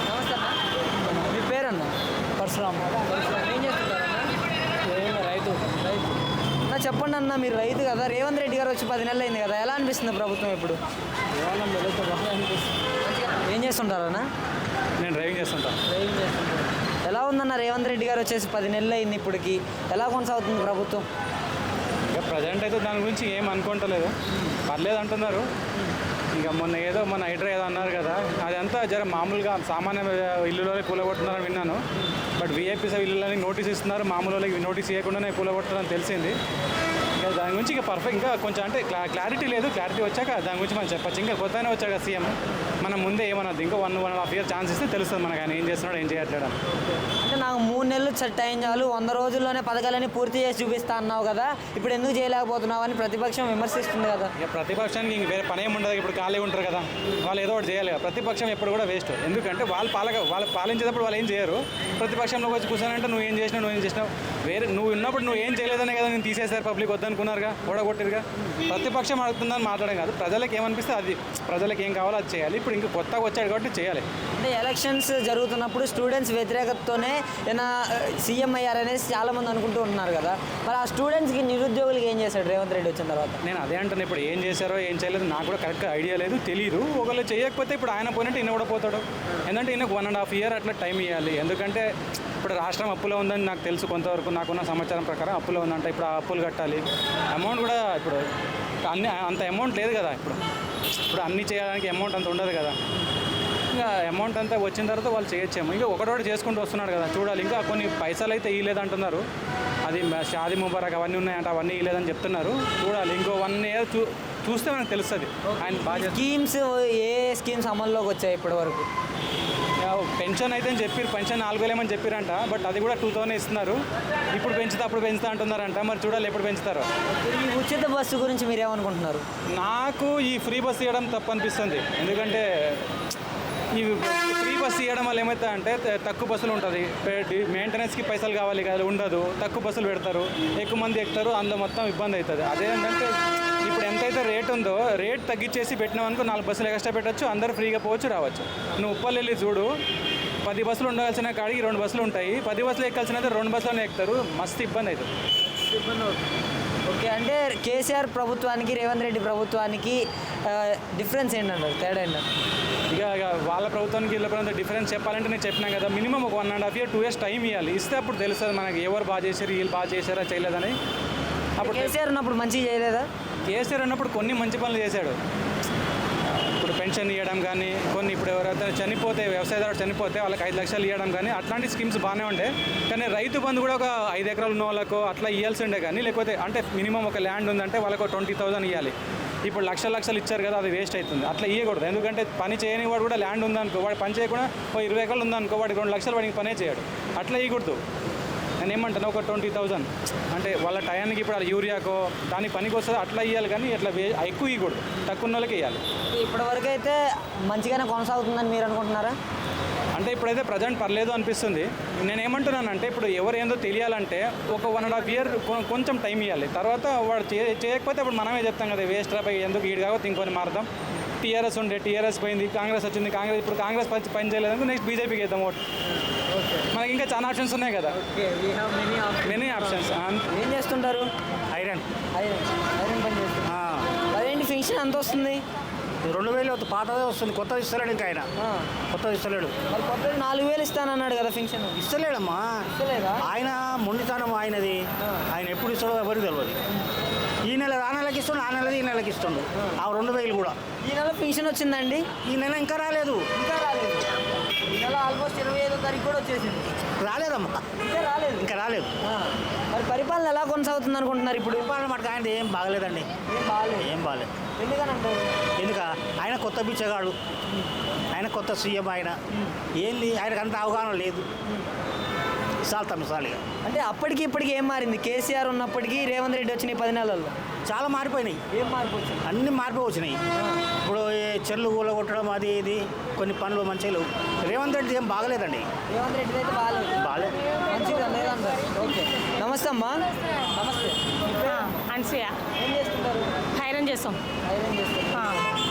నమస్తే అన్న, మీ పేరన్నా? పరశురామ్. ఏం చేస్తుంటారన్నా? రైతు. అన్న చెప్పండి అన్న, మీరు రైతు కదా, రేవంత్ రెడ్డి గారు వచ్చి 10 నెలలు అయింది కదా, ఎలా అనిపిస్తుంది ప్రభుత్వం ఇప్పుడు? ఏం చేస్తుంటారన్నా? నేను డ్రైవింగ్ చేస్తుంటాను. డ్రైవింగ్ చేస్తుంటారు. ఎలా ఉందన్న రేవంత్ రెడ్డి గారు వచ్చేసి 10 నెలలు అయింది ఇప్పటికి, ఎలా కొనసాగుతుంది ప్రభుత్వం? ఇక ప్రజెంట్ అయితే దాని గురించి ఏం అనుకుంటలేదు, పర్లేదు అంటున్నారు. ఇంకా మొన్న హైడ్రా ఏదో అన్నారు కదా, అదంతా మామూలుగా సామాన్య ఇల్లులోనే కూలగొట్టున్నారని విన్నాను. బట్ వీఐపీస్ ఇల్లులని నోటీస్ ఇస్తున్నారు, మామూలు వాళ్ళకి నోటీస్ ఇవ్వకుండానే కూలగొట్టున్నారని తెలిసింది. ఇంకా దాని గురించి ఇంకా పర్ఫెక్ట్ ఇంకా కొంచెం అంటే క్లారిటీ లేదు. క్లారిటీ వచ్చాక దాని గురించి మనం చెప్పచ్చు. ఇంకా కొత్తనే వచ్చాక సీఎం, మనం ముందే ఏమన్నది ఇంకా 1.5 year ఛాన్స్ ఇస్తే తెలుస్తుంది మనకు ఆయన ఏం చేస్తున్నాడు, ఏం చేయట్లేడు. అంటే నాకు 3 నెలలు టైం చాలు, 100 రోజుల్లోనే పథకాలన్నీ పూర్తి చేసి చూపిస్తా అన్నావు కదా, ఇప్పుడు ఎందుకు చేయలేకపోతున్నావు అని ప్రతిపక్షం విమర్శిస్తుంది కదా. ఇక ప్రతిపక్షానికి ఇంక వేరే పని ఏమి ఉండదు, ఇప్పుడు ఖాళీ ఉంటారు కదా, వాళ్ళు ఏదో ఒకటి చేయాలి. ప్రతిపక్షం ఎప్పుడు కూడా వేస్ట్, ఎందుకంటే వాళ్ళు పాలించేటప్పుడు వాళ్ళు ఏం చేయరు. ప్రతిపక్షంలోకి వచ్చి కూర్చొనంటే నువ్వు ఏం చేసినావు వేరే, నువ్వు ఉన్నప్పుడు నువ్వు ఏం చేయలేదనే కదా నేను తీసేశారు, పబ్లిక్ వద్దనుకున్నారుగా, ఓడగొట్టిరుగా. ప్రతిపక్షం అడుగుతుందని మాట్లాడడం కాదు, ప్రజలకు ఏమనిపిస్తే అది, ప్రజలకు ఏం కావాలో అది చేయాలి. ఇప్పుడు ఇంకా కొత్తగా వచ్చాడు కాబట్టి చేయాలి. అంటే ఎలక్షన్స్ జరుగుతున్నప్పుడు స్టూడెంట్స్ వ్యతిరేకతతోనే ఏమైనా సీఎం అయ్యారనేసి చాలామంది అనుకుంటూ ఉన్నారు కదా, మరి ఆ స్టూడెంట్స్కి నిరుద్యోగులకి ఏం చేశాడు రేవంత్ రెడ్డి వచ్చిన తర్వాత? నేను అదే అంటున్నాను, ఇప్పుడు ఏం చేశారో ఏం చేయలేదు నాకు కూడా కరెక్ట్గా ఐడియా లేదు, తెలియదు. ఒకళ్ళు చేయకపోతే ఇప్పుడు ఆయన పోయినట్టు ఈయన కూడా పోతాడు. ఎందుకంటే ఈయనకు 1.5 year అట్లా టైం ఇవ్వాలి. ఎందుకంటే ఇప్పుడు రాష్ట్రం అప్పులో ఉందని నాకు తెలుసు, కొంతవరకు నాకున్న సమాచారం ప్రకారం అప్పులో ఉందంటే ఇప్పుడు ఆ అప్పులు కట్టాలి. అమౌంట్ కూడా ఇప్పుడు అంత అమౌంట్ లేదు కదా, ఇప్పుడు అన్నీ చేయడానికి అమౌంట్ అంత ఉండదు కదా. ఇంకా అమౌంట్ అంతా వచ్చిన తర్వాత వాళ్ళు చేయొచ్చేమో. ఇంకా ఒకటోటి చేసుకుంటూ వస్తున్నాడు కదా, చూడాలి. ఇంకా కొన్ని పైసలు అయితే ఇవ్వలేదంటున్నారు, అది షాదీ ముబారక్ అవన్నీ ఉన్నాయంట, అవన్నీ ఇవ్వలేదని చెప్తున్నారు. చూడాలి, ఇంకో 1 year చూస్తే మనకు తెలుస్తుంది ఆయన బాగా. స్కీమ్స్ ఏ స్కీమ్స్ అమల్లోకి వచ్చాయి ఇప్పటి వరకు? పెన్షన్ అయితే చెప్పారు, పెన్షన్ 4,000 ఏమని చెప్పారంట, బట్ అది కూడా 2,000 ఇస్తున్నారు. ఇప్పుడు పెంచుతా అప్పుడు పెంచుతా అంటున్నారంట, మరి చూడాలి ఎప్పుడు పెంచుతారో. ఈ ఉచిత బస్సు గురించి మీరు ఏమనుకుంటున్నారు? నాకు ఈ ఫ్రీ బస్ ఇవ్వడం తప్పు అనిపిస్తుంది. ఎందుకంటే ఈ ఫ్రీ బస్సు ఇవ్వడం వల్ల ఏమవుతా అంటే తక్కువ బస్సులు ఉంటుంది, మెయింటెనెన్స్కి పైసలు కావాలి కదా, ఉండదు. తక్కువ బస్సులు పెడతారు, ఎక్కువ మంది ఎక్కుతారు, అందులో మొత్తం ఇబ్బంది అవుతుంది. అదేంటంటే ఇప్పుడు ఎంతైతే రేట్ ఉందో రేట్ తగ్గించేసి పెట్టినామనుకో 4 బస్సులు ఎక్స్ట్రా పెట్టచ్చు, అందరూ ఫ్రీగా పోవచ్చు రావచ్చు. నువ్వు ఉప్పల్ వెళ్ళి చూడు, 10 బస్సులు ఉండవలసిన కాడికి 2 బస్సులు ఉంటాయి, 10 బస్సులు ఎక్కాల్సిన 2 బస్సులోనే ఎక్కుతారు, మస్తు ఇబ్బంది అవుతుంది. ఓకే, అంటే కేసీఆర్ ప్రభుత్వానికి రేవంత్ రెడ్డి ప్రభుత్వానికి డిఫరెన్స్ ఏంటంటారు, తేడా ఏంటంటే? ఇక వాళ్ళ ప్రభుత్వానికి వీళ్ళ ప్రభుత్వం డిఫరెన్స్ చెప్పాలంటే నేను చెప్పినా కదా, మినిమం ఒక 1.5 year 2 years టైం ఇవ్వాలి. ఇస్తే అప్పుడు తెలుస్తుంది మనకి ఎవరు బాగా చేశారు, వీళ్ళు బాగా చేశారా చేయలేదని. అప్పుడు కేసీఆర్ ఉన్నప్పుడు మంచిగా చేయలేదా? కేసీఆర్ ఉన్నప్పుడు కొన్ని మంచి పనులు చేశాడు. ఇప్పుడు పెన్షన్ ఇవ్వడం కానీ, కొన్ని ఇప్పుడు ఎవరైతే చనిపోతే వ్యవసాయదారుడు చనిపోతే వాళ్ళకి 5 లక్షలు ఇవ్వడం కానీ, అట్లాంటి స్కీమ్స్ బాగానే ఉండే. కానీ రైతు బంధు కూడా ఒక 5 ఎకరాలు ఉన్న వాళ్ళకు అట్లా ఇవ్వాల్సి ఉండే కానీ, లేకపోతే అంటే మినిమం ఒక ల్యాండ్ ఉందంటే వాళ్ళకు 20,000 ఇవ్వాలి. ఇప్పుడు లక్షలు ఇచ్చారు కదా, అది వేస్ట్ అవుతుంది. అట్లా ఇవ్వకూడదు. ఎందుకంటే పని చేయని వాడు కూడా ల్యాండ్ ఉందనుకో, వాడు పని చేయకుండా 20 ఎకరాలు ఉందనుకో, వాడికి 2 లక్షలు వాడికి పనే చేయడు. అట్లా ఇవ్వకూడదు. నేను ఏమంటాను, ఒక 20,000 అంటే వాళ్ళ టయానికి ఇప్పుడు అది యూరియాకో దానికి పనికి వస్తుంది, అట్లా ఇవ్వాలి. కానీ అట్లా ఎక్కువ ఇవ్వకూడదు, తక్కువ ఉన్న వాళ్ళకి ఇవ్వాలి. ఇప్పటివరకు అయితే మంచిగానే కొనసాగుతుందని మీరు అనుకుంటున్నారా? అంటే ఇప్పుడైతే ప్రజెంట్ పర్లేదు అనిపిస్తుంది. నేను ఏమంటున్నానంటే ఇప్పుడు ఎవరు ఏందో తెలియాలంటే ఒక 1.5 year కొంచెం టైం ఇవ్వాలి. తర్వాత వాడు చేయకపోతే అప్పుడు మనమే చెప్తాం కదా, వేస్ట్ రాబోయి ఎందుకు ఈడు కాకపోతే ఇంకొని మారుదాం. టీఆర్ఎస్ ఉండే, టీఆర్ఎస్ పోయింది, కాంగ్రెస్ వచ్చింది, ఇప్పుడు కాంగ్రెస్ పని చేయలేదు, నెక్స్ట్ బీజేపీకి వేద్దాం ఓటు. మనకి ఇంకా చాలా ఆప్షన్స్ ఉన్నాయి కదా, మెనీ ఆప్షన్స్. ఏం చేస్తుంటారు? ఐరన్ ఐరన్ పని చేస్తున్నారు. అదేంటి ఫింక్షన్ ఎంత వస్తుంది? 2,000 పాతదే వస్తుంది, కొత్తది ఇస్తలేడు. ఇంకా ఆయన కొత్తది ఇస్తలేడు. మరి కొత్తది 4,000 ఇస్తానన్నాడు కదా ఫింక్షన్. ఇస్తలేడమ్మా, ఆయన మొండితనం ఆయనది. ఆయన ఎప్పుడు ఇస్తాడో ఎవరికి తెలియదు. ఈ నెల ఆ నెలకి ఇస్తుండు, ఆ నెలది ఈ నెలకి ఇస్తుండు. ఆ 2,000 కూడా ఈ నెల ఫింక్షన్ వచ్చిందండి? ఈ నెల ఇంకా రాలేదు. ఈ నెల ఆల్మోస్ట్ 25వ తారీఖు కూడా వచ్చేసింది. రాలేదమ్మా, ఇంకా రాలేదు. మరి పరిపాలన ఎలా కొనసాగుతుంది అనుకుంటున్నారు ఇప్పుడు? పరిపాలన మటుకు ఆయన ఏం బాగలేదండి, ఏం బాగలేదు. ఎందుకనంటారు? ఆయన కొత్త బిచ్చగాడు, ఆయన కొత్త సీఎం. ఆయన ఏంది, ఆయనకు అంత అవగాహన లేదు. మిసాలిగా అంటే అప్పటికి ఇప్పటికి ఏం మారింది? కేసీఆర్ ఉన్నప్పటికీ రేవంత్ రెడ్డి వచ్చినాయి 10 నెలల్లో చాలా మారిపోయినాయి. ఏం మార్పు వచ్చింది? అన్ని మార్పు వచ్చినాయి. ఇప్పుడు చెర్లు కూలగొట్టడం అది ఇది కొన్ని పనులు మంచిగా లేవు. రేవంత్ రెడ్డి ఏం బాగలేదండి. రేవంత్ రెడ్డి అయితే బాగాలేదు, మంచిగా లేదంటారు. ఓకే, నమస్తే అమ్మా. నమస్తే. అన్సియా. ఏం చేస్తుంటారు? ఐరన్ చేస్తాం.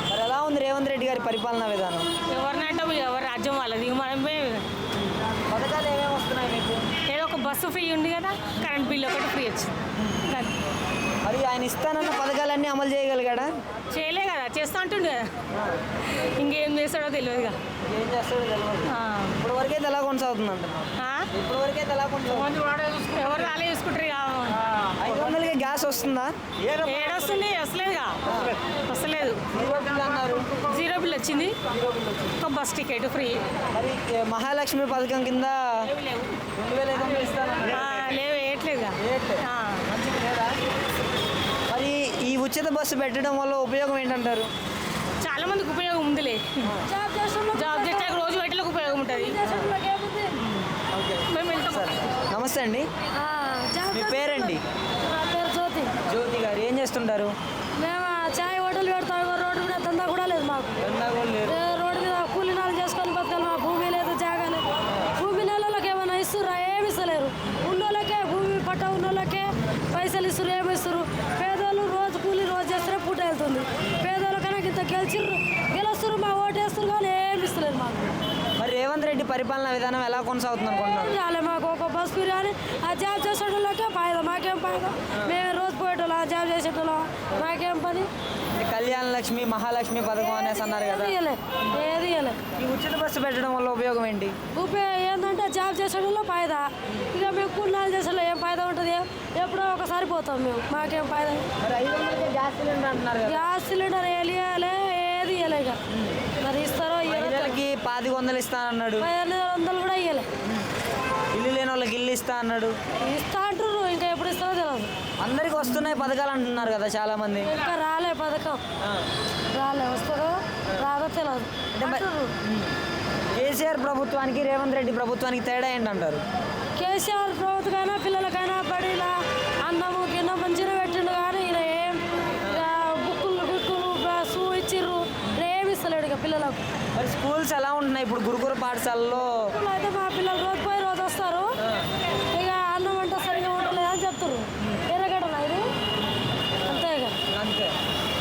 మరి ఎలా ఉంది రేవంత్ రెడ్డి గారి పరిపాలనా విధానం? ఎవరినంటే ఎవరు రాజ్యం వాళ్ళది. మనమే పథకాలు ఏమేమి వస్తున్నాయి మీకు? ఏదో ఒక బస్సు ఫ్రీ ఉంది కదా, కరెంట్ బిల్ ఒకటి ఫ్రీ వచ్చింది. మరి ఆయన ఇస్తానన్న పథకాలన్నీ అమలు చేయగలిగాడా? చేయలే కదా, చేస్తా అంటుండు కదా, ఇంకేం చేస్తాడో తెలియదుగా. ఏం చేస్తాడో తెలియదు. ఇప్పుడు వరకైతే ఎలా కొనసాగుతుంది అంటున్నారు? ఇప్పుడు వరకైతే ఎలా కొనసాగుతుంది? ఎవరు రాలే చూసుకుంటారు ఇక. 500కే గ్యాస్ వస్తుందా? ఏడొస్తుంది, వస్తలేదుగా, వస్తలేదు. 0 బిల్ అన్నారు. 0 బిల్ వచ్చింది, ఒక బస్ టికెట్ ఫ్రీ. మరి మహాలక్ష్మి పథకం కింద 2,500 ఇస్తానన్నారు. లేవు, వేయట్లేదుగా. మంచిది లేదా? మరి ఈ ఉచిత బస్సు పెట్టడం వల్ల ఉపయోగం ఏంటంటారు? చాలా మందికి ఉపయోగం ఉందిలే. జాబ్ చేస్తే రోజు బయటలకు ఉపయోగం ఉంటుంది. మేము వెళ్తాం. నమస్తే అండి, మీ పేరండి? జ్యోతి గారు ఏం చేస్తుంటారు? మేము చాయ్ హోటల్ పెడతాం. రోడ్డు మీద దందా కూడా లేదు మాకు. రోడ్డు మీద కూలీనాలు చేసుకొని బతకాలి. మా భూమి లేదు, జాగా లేదు. భూమి నెలలకి ఏమైనా ఇస్తుర్రా? ఏమి ఇస్తలేరు. ఉన్నోళ్ళకే భూమి పట్ట ఉన్నోళ్ళకే పైసలు ఇస్తారు, ఏమి ఇస్తారు. పేదోళ్ళు రోజు కూలీ రోజు చేస్తే పూట వెళ్తుంది. పేదోళ్ళకన్నా ఇంత గెలుస్తారు, మా ఓటు వేస్తారు, కానీ ఏమి ఇస్తలేదు మాకు. మరి రేవంత్ రెడ్డి పరిపాలనా విధానం ఎలా కొనసాగుతుంది అనుకుంటున్నారు? చాలే మాకు ఒక బస్ బిర్యానీ. ఆ జాబ్ చేసేటోళ్ళకే ఫాయిదా, మాకేం ఫాయిదా? మేము రోజు పోయేటోళ్ళం, ఆ జాబ్ చేసేటోళ్ళం, మాకేం పని? కళ్యాణ లక్ష్మి, మహాలక్ష్మి పథకం అనేసి అన్నారు కదా, ఏది ఇవ్వలే. ఈ ఉచిత బస్సు పెట్టడం వల్ల ఉపయోగం ఏంటి? ఏంటంటే జాబ్ చేసేటోళ్ళో ఫాయిదా. ఇక మేము కూలీనాలు చేసేలో ఏం ఫాయిదా ఉంటుంది? ఎప్పుడో ఒకసారి పోతాం మేము, మాకేం ఫాయిదా? మరి 500కే గ్యాస్ సిలిండర్ అంటున్నారు కదా. గ్యాస్ సిలిండర్ వేయాలి, ఏది ఇవ్వలే ఇక మరి ఇస్తారో మహిళలకి 1,500 ఇస్తా అన్నాడు, 500 కూడా ఇవ్వలే. ఇల్లు లేని వాళ్ళకి ఇల్లు ఇస్తా అన్నాడు. ఇస్తా అంటారు, ఇంకా ఎప్పుడు ఇస్తారో తెలియదు. అందరికి వస్తున్నాయి పథకాలు అంటున్నారు కదా చాలా మంది. ఇంకా రాలే పథకం, రాలే, వస్తుందో రాదో తెలియదు. అంటుర్రు. కేసీఆర్ ప్రభుత్వానికి రేవంత్ రెడ్డి ప్రభుత్వానికి తేడా ఏంటంటారు? కేసీఆర్ ప్రభుత్వమైనా పిల్లలకైనా బడిలా అన్నము కింద మంచిగా పెట్టిండు, కానీ ఈయన ఏం బుక్కులు షూ ఇచ్చిర్రు, ఏమి ఇస్తలేడు ఇక పిల్లలకు. మరి స్కూల్స్ ఎలా ఉంటున్నాయి ఇప్పుడు గురుకుల పాఠశాలలో? అయితే మా పిల్లలు రోజు పోయి రోజు వస్తారు, ఇక అన్నం వంట సరిగా ఉండలేదు అని చెప్తారు. ఎర్రగడ్డనా ఇది అంతే ఇక. అంతే.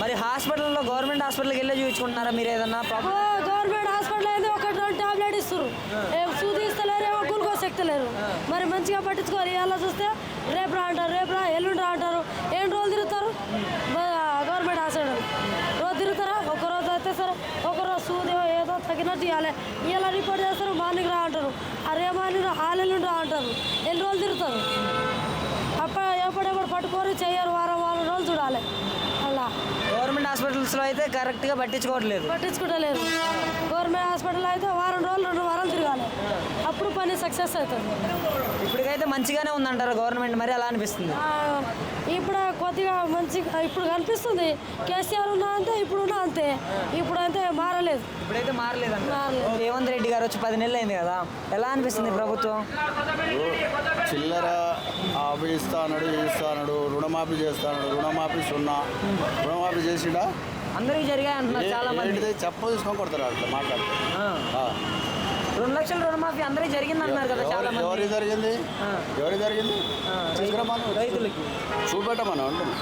మరి హాస్పిటల్లో గవర్నమెంట్ హాస్పిటల్కి వెళ్ళి చూపించుకుంటున్నారా మీరు ఏదన్నా ప్రాబ్లం? గవర్నమెంట్ హాస్పిటల్ అయితే ఒక 2 టాబ్లెట్ ఇస్తారు, సూది ఇస్తలేరు, ఏమో గ్లూకోజ్ ఎక్కలేరు. మరి మంచిగా పట్టించుకోవాలి. ఇలా చూస్తే రేపు రా అంటారు, రేపు రా ఎల్లుండి రా అంటారు. ఏం రోజులు తిరుగుతారు గవర్నమెంట్ హాస్పిటల్? రోజు తిరుగుతారా? ఒకరోజు అయితే సరే, ఒకరోజు సూది ఏదో తగినట్టు ఇవ్వాలి. ఇలా రిపోర్ట్ చేస్తారు, మార్నింగ్ రా అంటారు, అరే మార్నింగ్ ఎల్లుండి రా అంటారు. ఎన్ని రోజులు తిరుగుతారు? ఎప్పుడెప్పుడు పట్టుకొని చెయ్యరు, వారం రోజులు చూడాలి. అలా గవర్నమెంట్ హాస్పిటల్స్లో అయితే కరెక్ట్గా పట్టించుకోవట్లేదు. పట్టించుకోవట్లేదు. గవర్నమెంట్ హాస్పిటల్ అయితే వారం రోజులు 2 వారాలు తిరగాలి, అప్పుడు పని సక్సెస్ అవుతుంది. ఇప్పటికైతే మంచిగానే ఉందంటారు గవర్నమెంట్, మరి అలా అనిపిస్తుంది. ఇప్పుడు కొద్దిగా మంచిగా ఇప్పుడు కనిపిస్తుంది. కేసీఆర్ ఉన్నా అంతే, ఇప్పుడున్నా అంతే. ఇప్పుడు అంతే మారలేదు. ఇప్పుడైతే మారలేదంట. రేవంత్ రెడ్డి గారు వచ్చి 10 నెలలు అయింది కదా, ఎలా అనిపిస్తుంది ప్రభుత్వం? చిల్లర అవి ఇస్తా అన్నాడు, ఇస్తా అన్నాడు, రుణమాఫీ చేస్తా అన్నాడు, రుణమాఫీ 0. రుణమాఫీ చేసిండా? అందరికీ జరిగాయి అంటున్నారు చాలా మంది. చెప్ప తీసుకొని కొడతారు అట్లా మాట్లాడుతారు. 2 లక్షల రుణమాఫీ అందరికీ జరిగింది అంటున్నారు కదా చాలా మంది. ఎవరికి జరిగింది? రైతులకి చూపెట్టమని అంటున్నాం.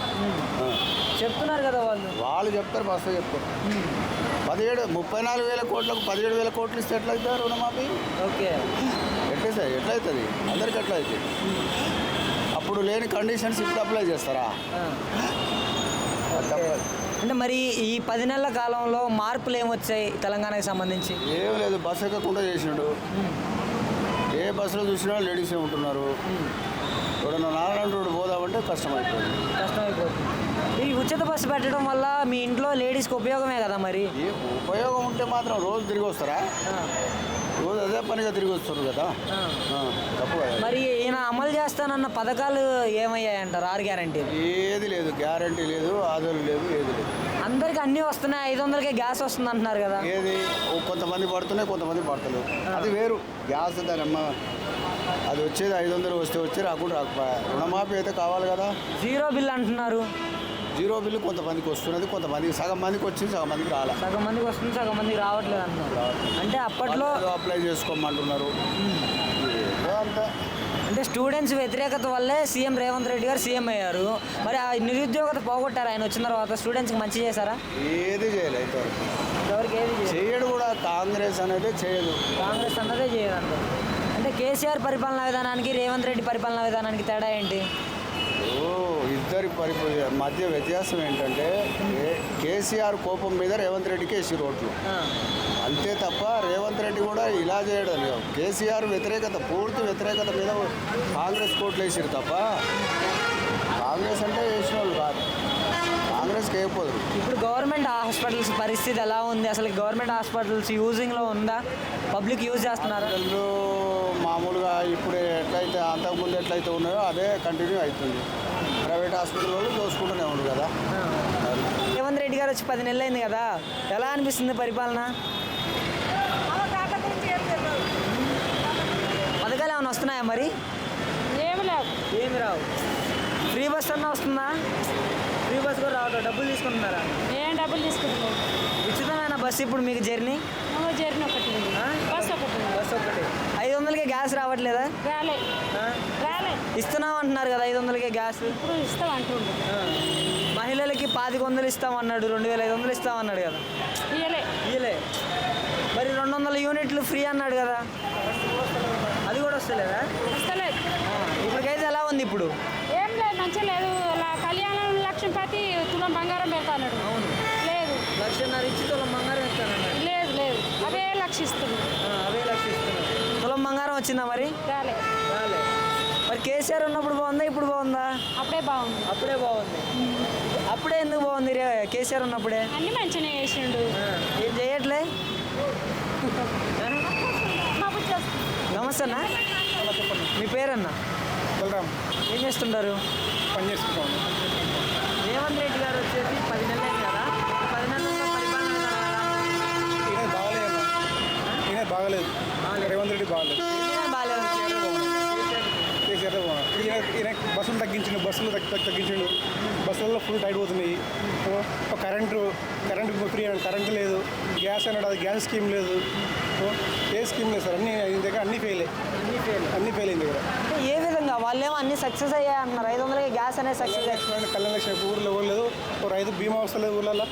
చెప్తున్నారు కదా వాళ్ళు చెప్తారు, బస్సు చెప్తారు. 34,000 కోట్లకు 17,000 కోట్లు ఇస్తే ఎట్లయితే రుణమాఫీ? ఓకే, ఎట్లయితుంది? అందరికి ఎట్లా అవుతుంది? అప్పుడు లేని కండిషన్స్ ఇప్పుడు అప్లై చేస్తారా? అంటే మరి ఈ 10 నెలల కాలంలో మార్పులు ఏమొచ్చాయి తెలంగాణకి సంబంధించి? ఏం లేదు, బస్సు ఎక్కకుండా చేసినాడు. ఏ బస్సులో చూసినా లేడీసే ఉంటున్నారు. ఎవడన్నా నారాయణ రోడ్డు పోదామంటే కష్టమైపోతుంది. ఈ ఉచిత బస్సు పెట్టడం వల్ల మీ ఇంట్లో లేడీస్కి ఉపయోగమే కదా. మరి ఉపయోగం ఉంటే మాత్రం రోజు తిరిగి వస్తారా? రోజు అదే పనిగా తిరిగి వస్తారు కదా, తప్పు. మరి ఈయన అమలు చేస్తానన్న పథకాలు ఏమయ్యాయి అంటారు? 6 గ్యారంటీలు ఏది లేదు, గ్యారంటీ లేదు, ఆదాలు లేదు, ఏది లేదు. అందరికి అన్నీ వస్తున్నాయి, 500కే గ్యాస్ వస్తుంది అంటున్నారు కదా. ఏది కొంతమంది పడుతున్నాయి, కొంతమంది పడతలేవు. అది వేరు. గ్యాస్ దాని అమ్మ అది వచ్చేది 500 వస్తే వచ్చి రాకుండా రాకపోయా. రుణమాఫీ అయితే కావాలి కదా. 0 బిల్ అంటున్నారు. 0 బిల్లు కొంతమందికి వస్తున్నది, కొంతమందికి సగం మందికి వచ్చింది, సగం మందికి రాలే. సగం మందికి వస్తుంది, సగం మందికి రావట్లేదు అంటున్నారు. అంటే అప్పట్లో అప్లై చేసుకోమంటున్నారు. అంటే స్టూడెంట్స్ వ్యతిరేకత వల్లే సీఎం రేవంత్ రెడ్డి గారు సీఎం అయ్యారు. మరి ఆ నిరుద్యోగత పోగొట్టారు ఆయన వచ్చిన తర్వాత. స్టూడెంట్స్కి మంచి చేశారా? ఏది చేయలేదు, ఎవరికి ఏది చేయడు కూడా. కాంగ్రెస్ అనేది చేయదు, కాంగ్రెస్ అన్నదే చేయదు. అంటే కేసీఆర్ పరిపాలనా విధానానికి రేవంత్ రెడ్డి పరిపాలనా విధానానికి తేడా ఏంటి? ఇద్దరి మధ్య వ్యత్యాసం ఏంటంటే కేసీఆర్ కోపం మీద రేవంత్ రెడ్డికి వేసి రోడ్లు అంతే తప్ప రేవంత్ రెడ్డి కూడా ఇలా చేయడం లేదు. కేసీఆర్ వ్యతిరేకత, పూర్తి వ్యతిరేకత మీద కాంగ్రెస్ కోట్లు వేసారు తప్ప కాంగ్రెస్ అంటే వేసిన వాళ్ళు కాదు. కాంగ్రెస్కి అయిపోదు. ఇప్పుడు గవర్నమెంట్ హాస్పిటల్స్ పరిస్థితి ఎలా ఉంది? అసలు గవర్నమెంట్ హాస్పిటల్స్ యూజింగ్లో ఉందా? పబ్లిక్ యూజ్ చేస్తున్నారా? మామూలుగా ఇప్పుడు ఎట్లయితే అంతకుముందు ఎట్లయితే ఉన్నాయో అదే కంటిన్యూ అవుతుంది. ప్రైవేట్ హాస్పిటల్ వాళ్ళు చూసుకుంటూనే ఉంది కదా. రేవంత్ రెడ్డి గారు వచ్చి 10 నెలలు అయింది కదా, ఎలా అనిపిస్తుంది పరిపాలన? పథకాలు ఏమైనా వస్తున్నాయా మరి? ఏమి రావు. ఫ్రీ బస్ అన్నా వస్తుందా? ఫ్రీ బస్ కూడా రావట్లేదు. డబ్బులు తీసుకుంటున్నారా? ఏం డబ్బులు తీసుకుంటున్నారు? ఉచితమైన బస్సు ఇప్పుడు మీకు జర్నీ? జర్నీ ఒకటి, బస్ ఒకటి. 500కే గ్యాస్ రావట్లేదా? రాలే. ఇస్తున్నాం అంటున్నారు కదా 500కే గ్యాస్. ఇప్పుడు ఇస్తాం అంటుండ్రు. మహిళలకి 1,500 ఇస్తామన్నాడు, 2,500 ఇస్తామన్నాడు కదా. ఇయలే. మరి 200 యూనిట్లు ఫ్రీ అన్నాడు కదా, అది కూడా వస్తలేదా? ఇప్పటికైతే ఎలా ఉంది? ఇప్పుడు ఏం లేదు, మంచిగా లేదు. కళ్యాణం లక్ష్యం ప్రతి తులం బంగారం పెడతాడు. అవును, లేదు. 1,00,000 ఇచ్చి తులం బంగారం ఇస్తానన్నాడు. లేదు, అవే లక్షిస్తుంది. తులం బంగారం వచ్చిందా మరి? రాలే. మరి కేసీఆర్ ఉన్నప్పుడు బాగుందా, ఇప్పుడు బాగుందా? అప్పుడే బాగుంది. అప్పుడు ఇప్పుడే ఎందుకు బాగుంది కేసీఆర్ ఉన్నప్పుడే? అన్ని మంచిగా చేసిండు. ఏం చేయట్లే. నమస్తే అన్న, మీ పేరన్నా? ఏం చేస్తుంటారు? పని చేసుకుంటాం. రేవంత్ రెడ్డి గారు వచ్చేసి 10 నెలలు అయింది కదా, 10 నెలల్లో పరిపాలన ఈయన బాగలేదు, రేవంత్ రెడ్డి బాగలేదు, బాగాలేదు. కేసీఆర్ బాగున్నాడు. ఈయన బస్సులు తగ్గించిండు, తగ్గించిండు. బస్సులలో ఫుల్ టైట్ పోతున్నాయి. కరెంటు ఫ్రీ అన్నాడు, కరెంటు లేదు. గ్యాస్ అన్నాడు, అది గ్యాస్ స్కీమ్ లేదు. ఏ స్కీమ్ లేదు సార్. అన్ని దగ్గర అన్నీ ఫెయిల్ అయింది ఇక్కడ. ఏ విధంగా వాళ్ళేమో అన్ని సక్సెస్ అయ్యాయి అంటున్నారు. 500 గ్యాస్ అనేది సక్సెస్ అయ్యాయి. కళ్యాణ లక్ష్మి ఊర్లో లేదు, రైతు బీమా వస్తలేదు ఊళ్ళల్లో.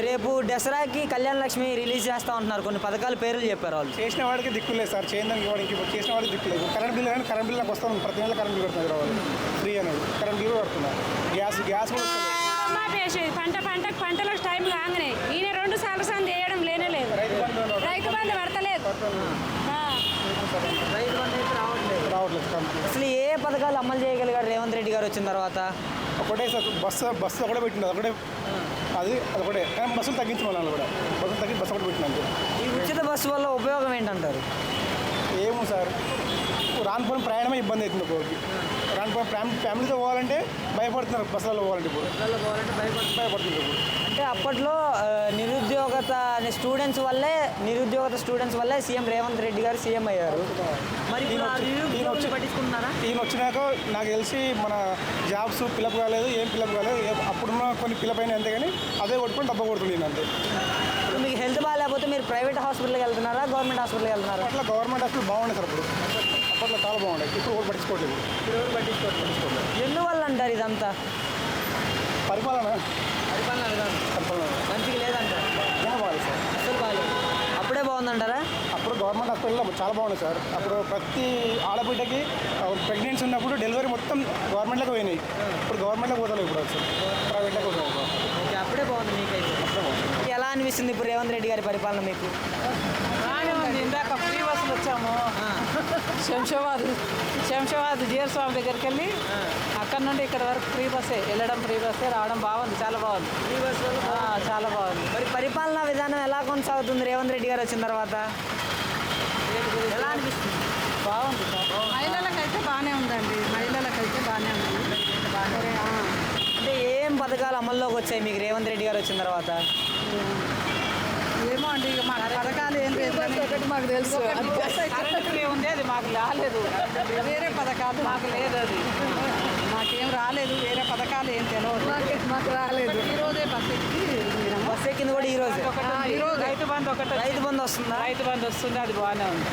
రేపు దసరాకి కళ్యాణ లక్ష్మి రిలీజ్ చేస్తా ఉంటున్నారు. కొన్ని పథకాల పేర్లు చెప్పారు వాళ్ళు. చేసిన వాడికి దిక్కు లేదు సార్, చేయడానికి వాడికి చేసిన వాడికి దిక్కు లేదు. కరెంట్ బిల్లు కానీ కరెంట్ బిల్లు నాకు వస్తాను, ప్రతి నెల కరెంట్ బిల్లు కడుతున్నారు వాళ్ళు. ఫ్రీ అనేది కరెంట్ బిల్లు కడుతున్నారు. గ్యాస్ కూడా పంటలకు టైం కాగానే ఈయన 2 సంవత్సరాలు చేయడం లేనే లేదు. రైతు బంధు పడతలేదు. రావట్లేదు. అసలు ఏ పథకాలు అమలు చేయగలిగారు రేవంత్ రెడ్డి గారు వచ్చిన తర్వాత? ఒకటే సార్, బస్సు ఒకటే పెట్టింది, అదొకటే. కానీ బస్సులు తగ్గించిన వాళ్ళు కూడా బస్సు ఒకటి పెట్టినందుకు. ఈ ఉచిత బస్సు వల్ల ఉపయోగం ఏంటంటారు? ఏమో సార్, రానుపోయిన ప్రయాణమే ఇబ్బంది అవుతుంది. ఒకరికి రానుపోయిన ఫ్యామిలీతో పోవాలంటే భయపడుతున్నారు. బస్సులలో పోవాలంటే ఇప్పుడు భయపడుతున్నారు ఇప్పుడు. అంటే అప్పట్లో నిరుద్యోగత స్టూడెంట్స్ వల్లే సీఎం రేవంత్ రెడ్డి గారు సీఎం అయ్యారు. మరి పట్టించుకుంటున్నారా? ఈయన వచ్చినాక నాకు తెలిసి మన జాబ్స్ పిలప్ కాలేదు, ఏం పిలప్ కాలేదు. అప్పుడున్న కొన్ని పిలప్ అయినా అంతే, కానీ అదే కొట్టుకొని డబ్బా కొడుతుంది అంతే. ఇప్పుడు మీకు హెల్త్ బాగాలేకపోతే మీరు ప్రైవేట్ హాస్పిటల్కి వెళ్తున్నారా, గవర్నమెంట్ హాస్పిటల్కి వెళ్తున్నారా? అట్లా గవర్నమెంట్ హాస్పిటల్ బాగుండే సార్ అప్పట్లో చాలా బాగుండే. ఇప్పుడు కూడా పట్టించుకోవట్లేదు. ఎందువల్ల అంటారు ఇదంతా? పరిపాలన మంచిగా లేదంటారు. బాగాలేదు సార్, అసలు బాగాలేదు. అప్పుడే బాగుందంటారా? అప్పుడు గవర్నమెంట్ హాస్పిటల్లో చాలా బాగుంది సార్. అప్పుడు ప్రతి ఆడబిడ్డకి ప్రెగ్నెన్సీ ఉన్నప్పుడు డెలివరీ మొత్తం గవర్నమెంట్లోకి పోయినాయి. ఇప్పుడు గవర్నమెంట్లోకి పోతాయి, ఇప్పుడు సార్ ప్రైవేట్లోకి పోతాయి. ఓకే, అప్పుడే బాగుంది మీకైతే. ఎలా అనిపిస్తుంది ఇప్పుడు రేవంత్ రెడ్డి గారి పరిపాలన మీకు? ఇందాక ఫ్రీ బస్సులు వచ్చాము. శంషాబాద్ జీఆర్ స్వామి దగ్గరికి వెళ్ళి అక్కడ నుండి ఇక్కడ వరకు ఫ్రీ బస్సే, రావడం బాగుంది, చాలా బాగుంది. ఫ్రీ బస్ వల్ల చాలా బాగుంది. మరి పరిపాలనా విధానం ఎలా కొనసాగుతుంది రేవంత్ రెడ్డి గారు వచ్చిన తర్వాత? ఎలా అనిపిస్తుంది? బాగుంది సార్. మహిళలకైతే బాగానే ఉందండి, అంటే ఏం పథకాలు అమల్లోకి వచ్చాయి మీకు రేవంత్ రెడ్డి గారు వచ్చిన తర్వాత? ఏమో అండి, ఇక మాకు పథకాలు ఏం లేదు, ఒకటి మాకు తెలుసు. కరెంట్ ఉంది, అది మాకు రాలేదు. వేరే పథకాలు మాకు లేదు, అది మాకేం రాలేదు. వేరే పథకాలు ఏం తెలియదు, మాకు రాలేదు. ఈరోజే బస్ ఎక్కింది కూడా ఈరోజు. రైతు బంధు వస్తుందా? రైతు బంధు వస్తుంది, అది బాగానే ఉంది.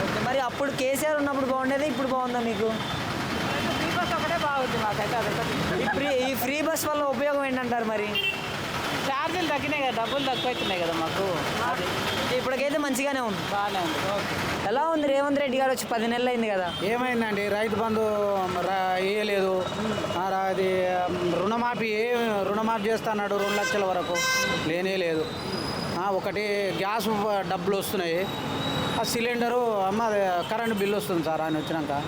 ఓకే, మరి అప్పుడు కేసీఆర్ ఉన్నప్పుడు బాగుండేది, ఇప్పుడు బాగుందా మీకు? ఫ్రీ బస్ ఒకటే బాగుంది మాకైతే. అదొకటి. ఈ ఫ్రీ బస్ వల్ల ఉపయోగం ఏంటంటారు మరి? ఛార్జీలు తగ్గినాయి కదా, డబ్బులు తక్కువైతున్నాయి కదా మాకు. అది ఇప్పటికైతే మంచిగానే ఉంది, బాగానే ఉంది. ఎలా ఉంది రేవంత్ రెడ్డి గారు వచ్చి 10 నెలలు అయింది కదా? ఏమైందండి, రైతు బంధు వేయలేదు. అది రుణమాఫీ చేస్తున్నాడు 2 లక్షల వరకు, లేనే లేదు. ఒకటి గ్యాస్ డబ్బులు వస్తున్నాయి, ఆ సిలిండరు కరెంటు బిల్లు వస్తుంది సార్ ఆయన వచ్చినాక.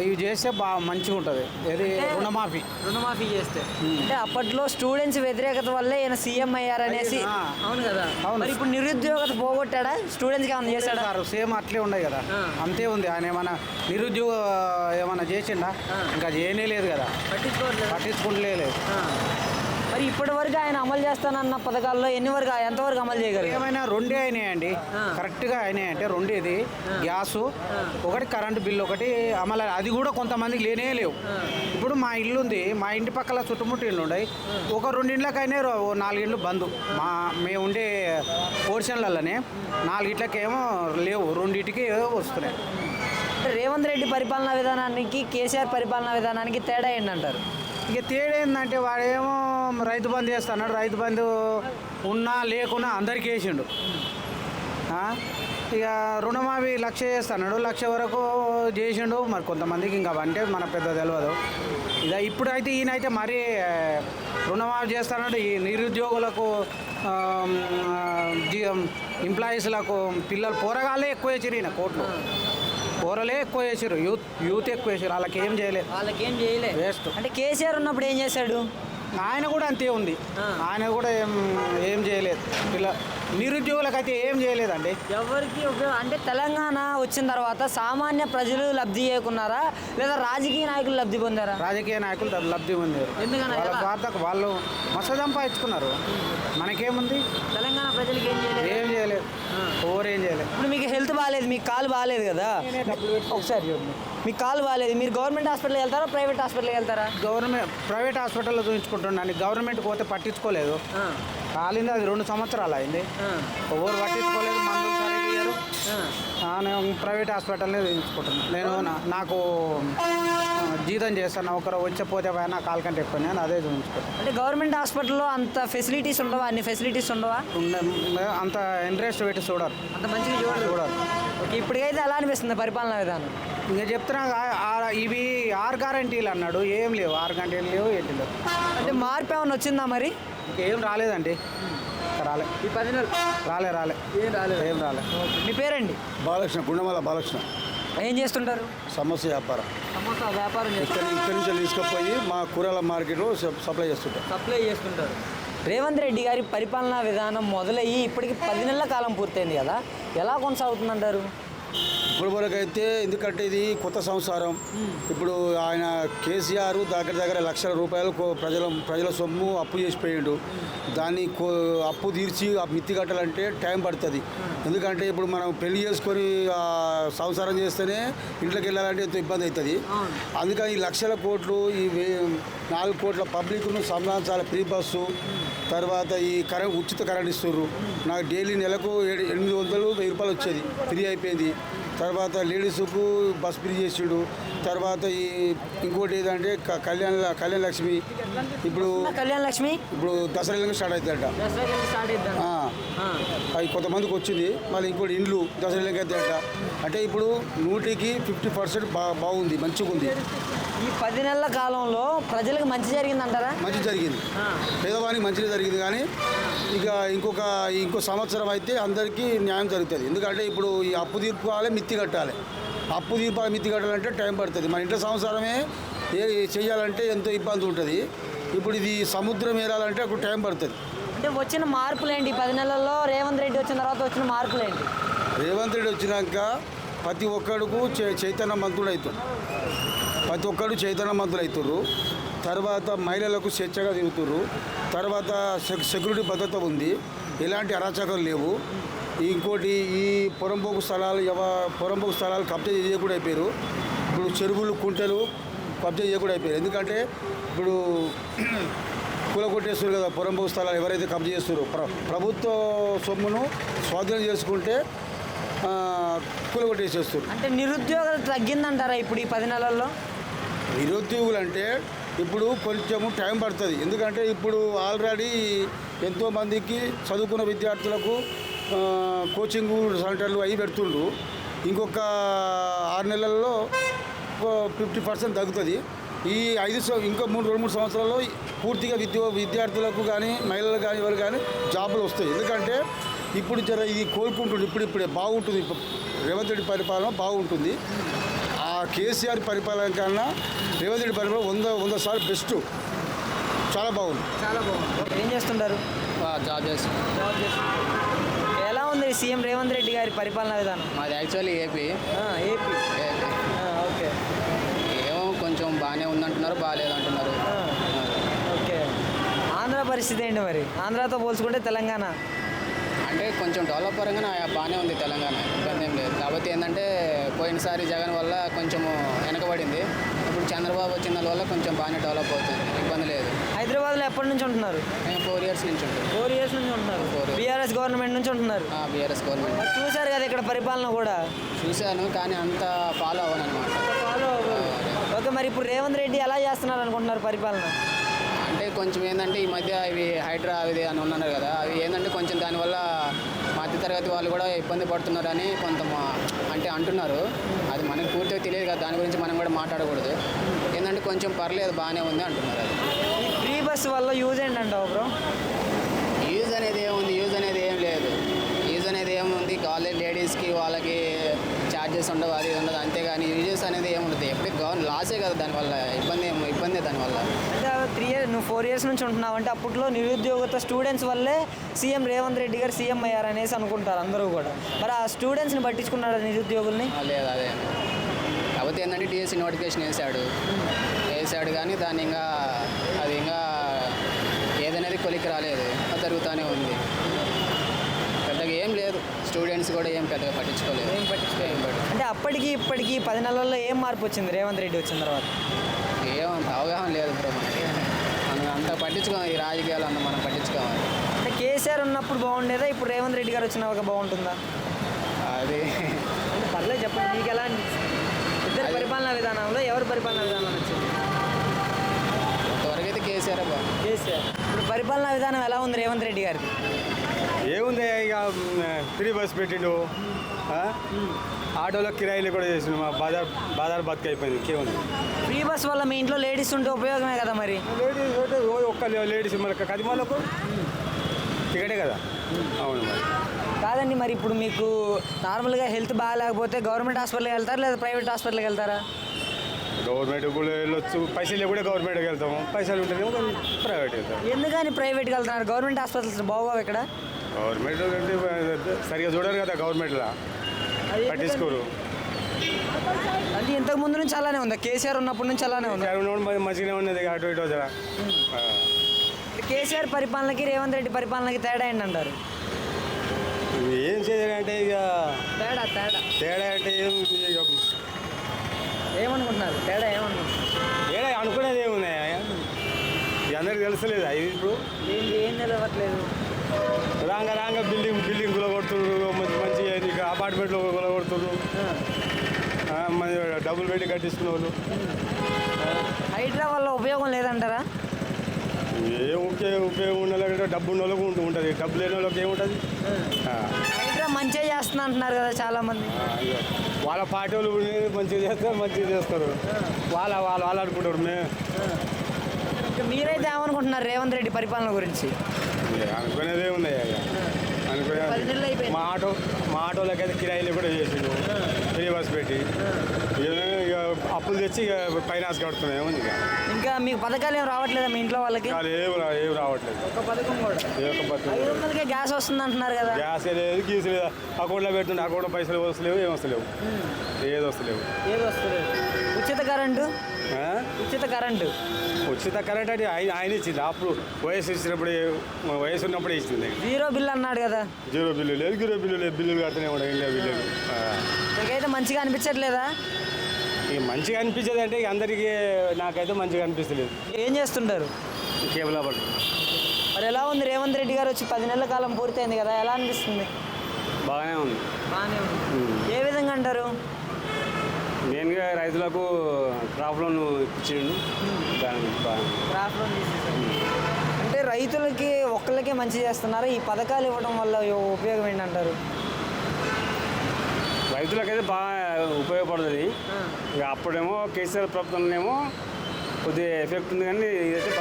ఇవి చేస్తే బాగా మంచిగా ఉంటుంది. ఏది రుణమాఫీ చేస్తే అంటే అప్పట్లో స్టూడెంట్స్ వ్యతిరేకత వల్లే ఈయన సీఎం అయ్యారనేసి. అవును కదా. మరి ఇప్పుడు నిరుద్యోగత పోగొట్టాడా? స్టూడెంట్స్కి ఏమైనా చేశాడా? సార్ సేమ్ అట్లే ఉన్నాయి కదా, అంతే ఉంది. ఆయన ఏమైనా నిరుద్యోగ ఏమైనా చేసిండా? ఇంకా చేయనే లేదు కదా, పట్టించుకుంటలేదు. మరి ఇప్పటి వరకు ఆయన అమలు చేస్తానన్న పథకాల్లో ఎంతవరకు అమలు చేయగలరు? ఏమైనా 2 అయినాయండి, కరెక్ట్గా అయినాయి. అంటే 2 ఇది గ్యాసు ఒకటి, కరెంటు బిల్లు ఒకటి అమలు. అది కూడా కొంతమందికి లేనే లేవు. ఇప్పుడు మా ఇల్లు ఉంది, మా ఇంటి పక్కల చుట్టుముట్టు ఇల్లు ఉన్నాయి. ఒక 2 ఇండ్లకైనా 4 ఇండ్లు బంద్. మేము ఉండే పోర్షన్లలోనే 4 ఇంట్లకేమో లేవు, 2 వస్తున్నాయి. రేవంత్ రెడ్డి పరిపాలనా విధానానికి కేసీఆర్ పరిపాలనా విధానానికి తేడా ఏంటంటారు? ఇక తేడా ఏంటంటే వాడేమో రైతు బంధు చేస్తున్నాడు, రైతు బంధు ఉన్నా లేకున్నా అందరికీ వేసిండు. ఇక రుణమాఫీ 1,00,000 చేస్తున్నాడు, 1,00,000 వరకు చేసిండు. మరి కొంతమందికి ఇంకా అంటే మన పెద్ద తెలియదు. ఇప్పుడైతే ఈయనైతే మరీ రుణమాఫీ చేస్తున్నాడు. ఈ నిరుద్యోగులకు ఎంప్లాయీస్లకు పోరగాళ్ళే ఎక్కువ వేసారు ఈయన. కూరలే ఎక్కువ వేసారు, యూత్ ఎక్కువ వేసారు, వాళ్ళకి ఏం చేయలేదు. వాళ్ళకేం చేయలేదు. వేస్ట్. అంటే కేసీఆర్ ఉన్నప్పుడు ఏం చేశాడు? ఆయన కూడా అంతే ఉంది, ఆయన కూడా ఏం చేయలేదు. ఇలా నిరుద్యోగులకైతే ఏం చేయలేదండి. ఎవరికి అంటే తెలంగాణ వచ్చిన తర్వాత సామాన్య ప్రజలు లబ్ధి చేయకున్నారా లేదా రాజకీయ నాయకులు లబ్ధి పొందారా? రాజకీయ నాయకులు లబ్ధి పొందారు. ఎందుకని వాళ్ళ ఎలా? స్వార్థకు వాళ్ళు మస్తు సంపాదించుకున్నారు. మనకేముంది? తెలంగాణ ప్రజలకి ఏం చేయలేదు. ఏం చేయలేదు, ఏం చేయలేదు. ఇప్పుడు మీకు హెల్త్ బాగాలేదు, మీకు కాలు బాగాలేదు కదా, ఒకసారి చూడండి, మీకు కాలు బాగాలేదు, మీరు గవర్నమెంట్ హాస్పిటల్కి వెళ్తారా ప్రైవేట్ హాస్పిటల్కి వెళ్తారా? ప్రైవేట్ హాస్పిటల్లో చూపించుకుంటున్నాను. గవర్నమెంట్కి పోతే పట్టించుకోలేదు. కాలింది అది 2 సంవత్సరాలు అయింది, ఎవరు పట్టించుకోలేదు, మందులు సరిగ్గా ఇయ్యరు. నేను ప్రైవేట్ హాస్పిటల్నే చూపించుకుంటున్నాను. నేను నాకు జీతం చేస్తాను, ఒకరు వచ్చే పైన కాలు కంటే ఎక్కువ, నేను అదే చూపించుకుంటాను. అంటే గవర్నమెంట్ హాస్పిటల్లో అంత ఫెసిలిటీస్ ఉండవా? అన్ని ఫెసిలిటీస్ ఉండవా? అంత ఇంట్రెస్ట్ పెట్టి చూడరు, అంత మంచిగా చూడరు. ఓకే, ఇప్పటికైతే ఎలా అనిపిస్తుంది పరిపాలనా విధానం? ఇంకా చెప్తున్నా ఇవి 6 గ్యారంటీలు అన్నాడు, ఏం లేవు, 6 గ్యారంటీలు లేవు, ఏంటి లేవు. అంటే మార్పు ఏమైనా వచ్చిందా మరి? ఇంకేం రాలేదండి, రాలే. ఈ 10 నెలలు రాలే ఏం రాలే. మీ పేరండి? బాలకృష్ణ, గుండమాల బాలకృష్ణ. ఏం చేస్తుంటారు? సమోసా వ్యాపారం. సమోసా వ్యాపారం ఇక్కడి నుంచి తీసుకుపోయి మా కూరల మార్కెట్లో సప్లై చేస్తుంటారు. రేవంత్ రెడ్డి గారి పరిపాలనా విధానం మొదలయ్యి ఇప్పటికి 10 నెలల కాలం పూర్తయింది కదా, ఎలా కొనసాగుతుందంటారు? ఇప్పుడు వరకు అయితే, ఎందుకంటే ఇది కొత్త సంసారం. ఇప్పుడు ఆయన కేసీఆర్ దగ్గర లక్షల రూపాయలు ప్రజల సొమ్ము అప్పు చేసిపోయిండు. దాన్ని అప్పు తీర్చి ఆ మిత్తి కట్టాలంటే టైం పడుతుంది. ఎందుకంటే ఇప్పుడు మనం పెళ్లి చేసుకొని సంసారం చేస్తేనే ఇంట్లోకి వెళ్ళాలంటే ఎంతో ఇబ్బంది అవుతుంది. అందుకని ఈ లక్షల కోట్లు, ఈ 4 కోట్ల పబ్లిక్ను సంబంధించాలి. ఫ్రీ బస్సు, తర్వాత ఈ ఉచిత కరెంట్ ఇస్తుర్రు. నాకు డైలీ నెలకు 800, 1000 రూపాయలు వచ్చేది, ఫ్రీ అయిపోయింది. తర్వాత లేడీస్కు బస్ ఫ్రీ చేసిండు. తర్వాత ఇంకోటి ఏదంటే కళ్యాణ లక్ష్మి. ఇప్పుడు దసరా స్టార్ట్ అవుతుందట. అది కొంతమందికి వచ్చింది, మళ్ళీ ఇంకోటి ఇండ్లు దసరా అవుతాయట. అంటే ఇప్పుడు 100కి 50% బాగుంది, మంచిగా ఉంది. ఈ 10 నెలల కాలంలో ప్రజలకు మంచి జరిగిందంటారా? మంచి జరిగింది, పేదవానికి మంచిగా జరిగింది. కానీ ఇక ఇంకో సంవత్సరం అయితే అందరికీ న్యాయం జరుగుతుంది. ఎందుకంటే ఇప్పుడు ఈ అప్పు తీర్పుకోవాలి, మిత్తి కట్టాలి. అప్పు తీర్పాలి, మిత్తి కట్టాలంటే టైం పడుతుంది. మన ఇంట్లో సంవత్సరమే చేయాలంటే ఎంతో ఇబ్బంది ఉంటుంది. ఇప్పుడు ఇది సముద్రం ఏరాలంటే అప్పుడు టైం పడుతుంది. అంటే వచ్చిన మార్పులు ఏంటి 10 నెలల్లో? రేవంత్ రెడ్డి వచ్చిన తర్వాత వచ్చిన మార్పులు ఏంటి? రేవంత్ రెడ్డి వచ్చినాక ప్రతి ఒక్కడుకు చైతన్యవంతుడు అవుతుంది. ప్రతి ఒక్కరు చైతన్యవంతులు అవుతుర్రు. తర్వాత మహిళలకు స్వేచ్ఛగా తిరుగుతుర్రు. తర్వాత సెక్యూరిటీ భద్రత ఉంది, ఎలాంటి అరాచకాలు లేవు. ఇంకోటి ఈ పొరంపోకు స్థలాలు కబ్జా చేయకుండా అయిపోయారు. ఇప్పుడు చెరువులు, కుంటలు కబ్జా చేయకుండా అయిపోయారు. ఎందుకంటే ఇప్పుడు కూలగొట్టేస్తారు కదా పొరంపోకు స్థలాలు. ఎవరైతే కబ్జా చేస్తారో ప్రభుత్వ సొమ్మును స్వాధీనం చేసుకుంటే కూలగొట్టేసేస్తారు. అంటే నిరుద్యోగం తగ్గిందంటారా ఇప్పుడు ఈ 10 నెలల్లో? నిరుద్యోగులు అంటే ఇప్పుడు కొంచెము టైం పడుతుంది. ఎందుకంటే ఇప్పుడు ఆల్రెడీ ఎంతోమందికి చదువుకున్న విద్యార్థులకు కోచింగ్ సెంటర్లు అవి పెడుతుండ్రు. ఇంకొక 6 నెలల్లో 50% తగ్గుతుంది. ఈ ఇంకా 2-3 సంవత్సరాల్లో పూర్తిగా విద్యార్థులకు కానీ మహిళలకు కానీ ఎవరు కానీ జాబులు వస్తాయి. ఎందుకంటే ఇప్పుడు ఇది కోలుకుంటుంది. ఇప్పుడే బాగుంటుంది. రేవంత్ రెడ్డి పరిపాలన బాగుంటుంది. ఆ కేసీఆర్ పరిపాలన కన్నా రేవంత్ రెడ్డి పరిపాలన 100 సార్లు బెస్ట్. చాలా బాగుంది. ఏం చేస్తుంటారు? జాబ్ చేస్తాం. ఎలా ఉంది సీఎం రేవంత్ రెడ్డి గారి పరిపాలనా విధానం? మాది యాక్చువల్లీ ఏపీ. ఓకే, ఏమో కొంచెం బాగానే ఉందంటున్నారు, బాగాలేదు అంటున్నారు. ఓకే, ఆంధ్ర పరిస్థితి ఏంటి మరి? ఆంధ్రాతో పోల్చుకుంటే తెలంగాణ అంటే కొంచెం డెవలప్ పరంగా బాగానే ఉంది తెలంగాణ, ఇబ్బంది ఏం లేదు. కాకపోతే ఏంటంటే పోయినసారి జగన్ వల్ల కొంచెము వెనకబడింది. ఇప్పుడు చంద్రబాబు వచ్చిన వల్ల కొంచెం బాగానే డెవలప్ అవుతుంది, ఇబ్బంది లేదు. హైదరాబాద్లో ఎప్పటి నుంచి ఉంటున్నారు? మేము 4 years నుంచి ఉంటాం. 4 years నుంచి ఉంటున్నారు. బీఆర్ఎస్ గవర్నమెంట్ నుంచి ఉంటున్నారు. BRS government. చూశారు కదా ఇక్కడ పరిపాలన కూడా? చూశాను, కానీ అంత ఫాలో అవ్వను అనమాట. ఓకే, మరి ఇప్పుడు రేవంత్ రెడ్డి ఎలా చేస్తున్నారు అనుకుంటున్నారు పరిపాలన? అంటే కొంచెం ఏంటంటే ఈ మధ్య ఇవి హైడ్రా అవి అని ఉన్నారు కదా, అవి ఏంటంటే కొంచెం దానివల్ల మధ్యతరగతి వాళ్ళు కూడా ఇబ్బంది పడుతున్నారని కొంత అంటే అంటున్నారు. అది మనకు పూర్తిగా తెలియదు కదా, దాని గురించి మనం కూడా మాట్లాడకూడదు. ఏంటంటే కొంచెం పర్లేదు, బాగానే ఉంది అంటున్నారు. అది ఫ్రీ బస్ వల్ల యూజ్ ఏంటంటావు బ్రో? యూజ్ అనేది ఏముంది? యూజ్ అనేది ఏం లేదు. యూజ్ అనేది ఏముంది? కాలేజ్ లేడీస్కి వాళ్ళకి ఛార్జెస్ ఉండవు, అది ఉండదు, అంతేగాని యూజెస్ అనేది ఏముంటుంది, ఎప్పటికీ లాసే కదా దానివల్ల, ఇబ్బంది దానివల్ల. అంటే 3 years నువ్వు 4 years నుంచి ఉంటున్నావు అంటే అప్పట్లో నిరుద్యోగత స్టూడెంట్స్ వల్లే సీఎం రేవంత్ రెడ్డి గారు సీఎం అయ్యారనేసి అనుకుంటారు అందరూ కూడా. మరి ఆ స్టూడెంట్స్ని పట్టించుకున్నాడు నిరుద్యోగుల్ని? లేదు, అదే కాకపోతే ఏంటంటే డిఎస్సి నోటిఫికేషన్ వేసాడు కానీ దాన్ని ఇంకా ఏదనేది కొలికి రాలేదు, అది జరుగుతూనే ఉంది. పెద్దగా ఏం లేదు, స్టూడెంట్స్ కూడా ఏం పెద్దగా పట్టించుకోలేదు. అంటే అప్పటికి ఇప్పటికి 10 నెలల్లో ఏం మార్పు వచ్చింది రేవంత్ రెడ్డి వచ్చిన తర్వాత? ఏమంత అవగాహన లేదు బ్రో మనకి, మనం అంత పట్టించుకోవాలి, ఈ రాజకీయాలు అంత మనం పట్టించుకోవాలి. అంటే కేసీఆర్ ఉన్నప్పుడు బాగుండేదా, ఇప్పుడు రేవంత్ రెడ్డి గారు వచ్చినాక బాగుంటుందా? అది అంటే పర్లేదు చెప్పండి, మీకు ఎలా అనిపిస్తుంది? ఇద్దరు పరిపాలనా విధానంలో ఎవరు పరిపాలనా విధానం వచ్చింది? ఇంతవరకు అయితే కేసీఆర్ ఇప్పుడు పరిపాలనా విధానం ఎలా ఉంది రేవంత్ రెడ్డి గారికి? ఏముంది ఇక ఫ్రీ బస్ పెట్టిండు, ఆటోలో కిరాయిలు కూడా చేసిండు, మా బాధారు బతుకు అయిపోయింది. ఇంకేముంది? ఫ్రీ బస్ వల్ల మీ ఇంట్లో లేడీస్ ఉంటే ఉపయోగమే కదా. మరి లేడీస్ ఒక్క లేడీస్ మళ్ళీ కదిమాలకు టికెటే కదా. అవును మరి కాదండి, మరి ఇప్పుడు మీకు నార్మల్గా హెల్త్ బాగాలేకపోతే గవర్నమెంట్ హాస్పిటల్కి వెళ్తారా లేదా ప్రైవేట్ హాస్పిటల్కి వెళ్తారా? గవర్నమెంట్ కూడా వెళ్ళొచ్చు, పైసలు కూడా గవర్నమెంట్కి వెళ్తాము, పైసలు ఉంటేనేమో ప్రైవేట్ వెళ్తాము. ఎందుకని ప్రైవేట్కి వెళ్తున్నారు? గవర్నమెంట్ హాస్పిటల్స్ బాగోవు ఇక్కడ. గవర్నమెంట్ అంటే సరిగా చూడరు కదా, గవర్నమెంట్లో పట్టించుకోరు. అంటే ఇంతకు ముందు నుంచి అలానే ఉందా? కేసీఆర్ ఉన్నప్పటి నుంచి అలానే ఉంది. మంచిగానే ఉన్నది అటు ఇటు జరా. కేసీఆర్ పరిపాలనకి రేవంత్ రెడ్డి పరిపాలనకి తేడా ఏంటంటారు? ఏం చేయాలంటే ఇక తేడా అంటే ఏమనుకుంటున్నారు? తేడా అనుకునేది ఏమున్నాయి, అందరికి తెలుసలేదు. అది ఇప్పుడు ఏం నిలవట్లేదు. రాంగ బిల్డింగ్ గులగొడుతున్నారు, మంచి అపార్ట్మెంట్లో గులగొడుతున్నారు, మంచి డబ్బులు పెట్టి కట్టిస్తున్న వాళ్ళు. హైడ్రా వల్ల ఉపయోగం లేదంటారా? ఉపయోగం ఉండాలంటే డబ్బు ఉన్న వాళ్ళకు ఉంటుంది, డబ్బు లేని వాళ్ళకి ఏముంటుంది? హైడ్రా మంచిగా చేస్తున్నా అంటున్నారు కదా చాలా మంది. వాళ్ళ పార్టీ వాళ్ళు మంచిగా చేస్తారు, వాళ్ళు అనుకుంటారు. మీరైతే ఏమనుకుంటున్నారు రేవంత్ రెడ్డి పరిపాలన గురించి? అనుకునేదే ఉంది మా ఆటోలకి అయితే కిరాయిలు కూడా చేసిండు, ఫ్రీ బస్ పెట్టి ఇక అప్పులు తెచ్చి ఇక ఫైనాన్స్ కడుతున్నాయి. ఏముంది ఇంకా మీకు పథకాలు ఏం రావట్లేదా మీ ఇంట్లో వాళ్ళకి? ఏం రావట్లేదు. ఒక పథకం కూడా 500కే గ్యాస్ వస్తుంది అంటున్నారు కదా. గ్యాస్ లేదు, గీసు లేదు, అకౌంట్లో పెడుతుండే అకౌంట్లో పైసలు వస్తలేవు, ఏం వస్తలేవు, ఏది వస్తలేవు. ఉచిత కరెంటు అంటే ఆయన ఇచ్చింది. అప్పుడు వయసు ఇచ్చినప్పుడు, వయసు ఉన్నప్పుడు ఇచ్చింది. 0 బిల్ అన్నాడు కదా. 0 బిల్లు లేదు, 0 బిల్లు లేదు, బిల్లులు కడుతూనే ఉంటాయి, ఇండియా బిల్లులు. మీకైతే మంచిగా అనిపించట్లేదా? ఇక మంచిగా అనిపించేది అంటే అందరికీ, నాకైతే మంచిగా అనిపిస్తలేదు. ఏం చేస్తుంటారు? Cable operator. మరి ఎలా ఉంది రేవంత్ రెడ్డి గారు వచ్చి 10 నెలల కాలం పూర్తయింది కదా, ఎలా అనిపిస్తుంది? బాగానే ఉంది. ఏ విధంగా అంటారు? మెయిన్గా రైతులకు క్రాప్ లోన్ ఇచ్చిండు, క్రాప్ లోన్ అంటే రైతులకి ఒక్కళ్ళకే మంచి చేస్తున్నారు. ఈ పథకాలు ఇవ్వడం వల్ల ఉపయోగం ఏంటంటారు? రైతులకైతే బాగా ఉపయోగపడుతుంది. ఇక అప్పుడేమో కేసీఆర్ ప్రభుత్వంలో కొద్దిగా ఎఫెక్ట్ ఉంది, కానీ ఇదైతే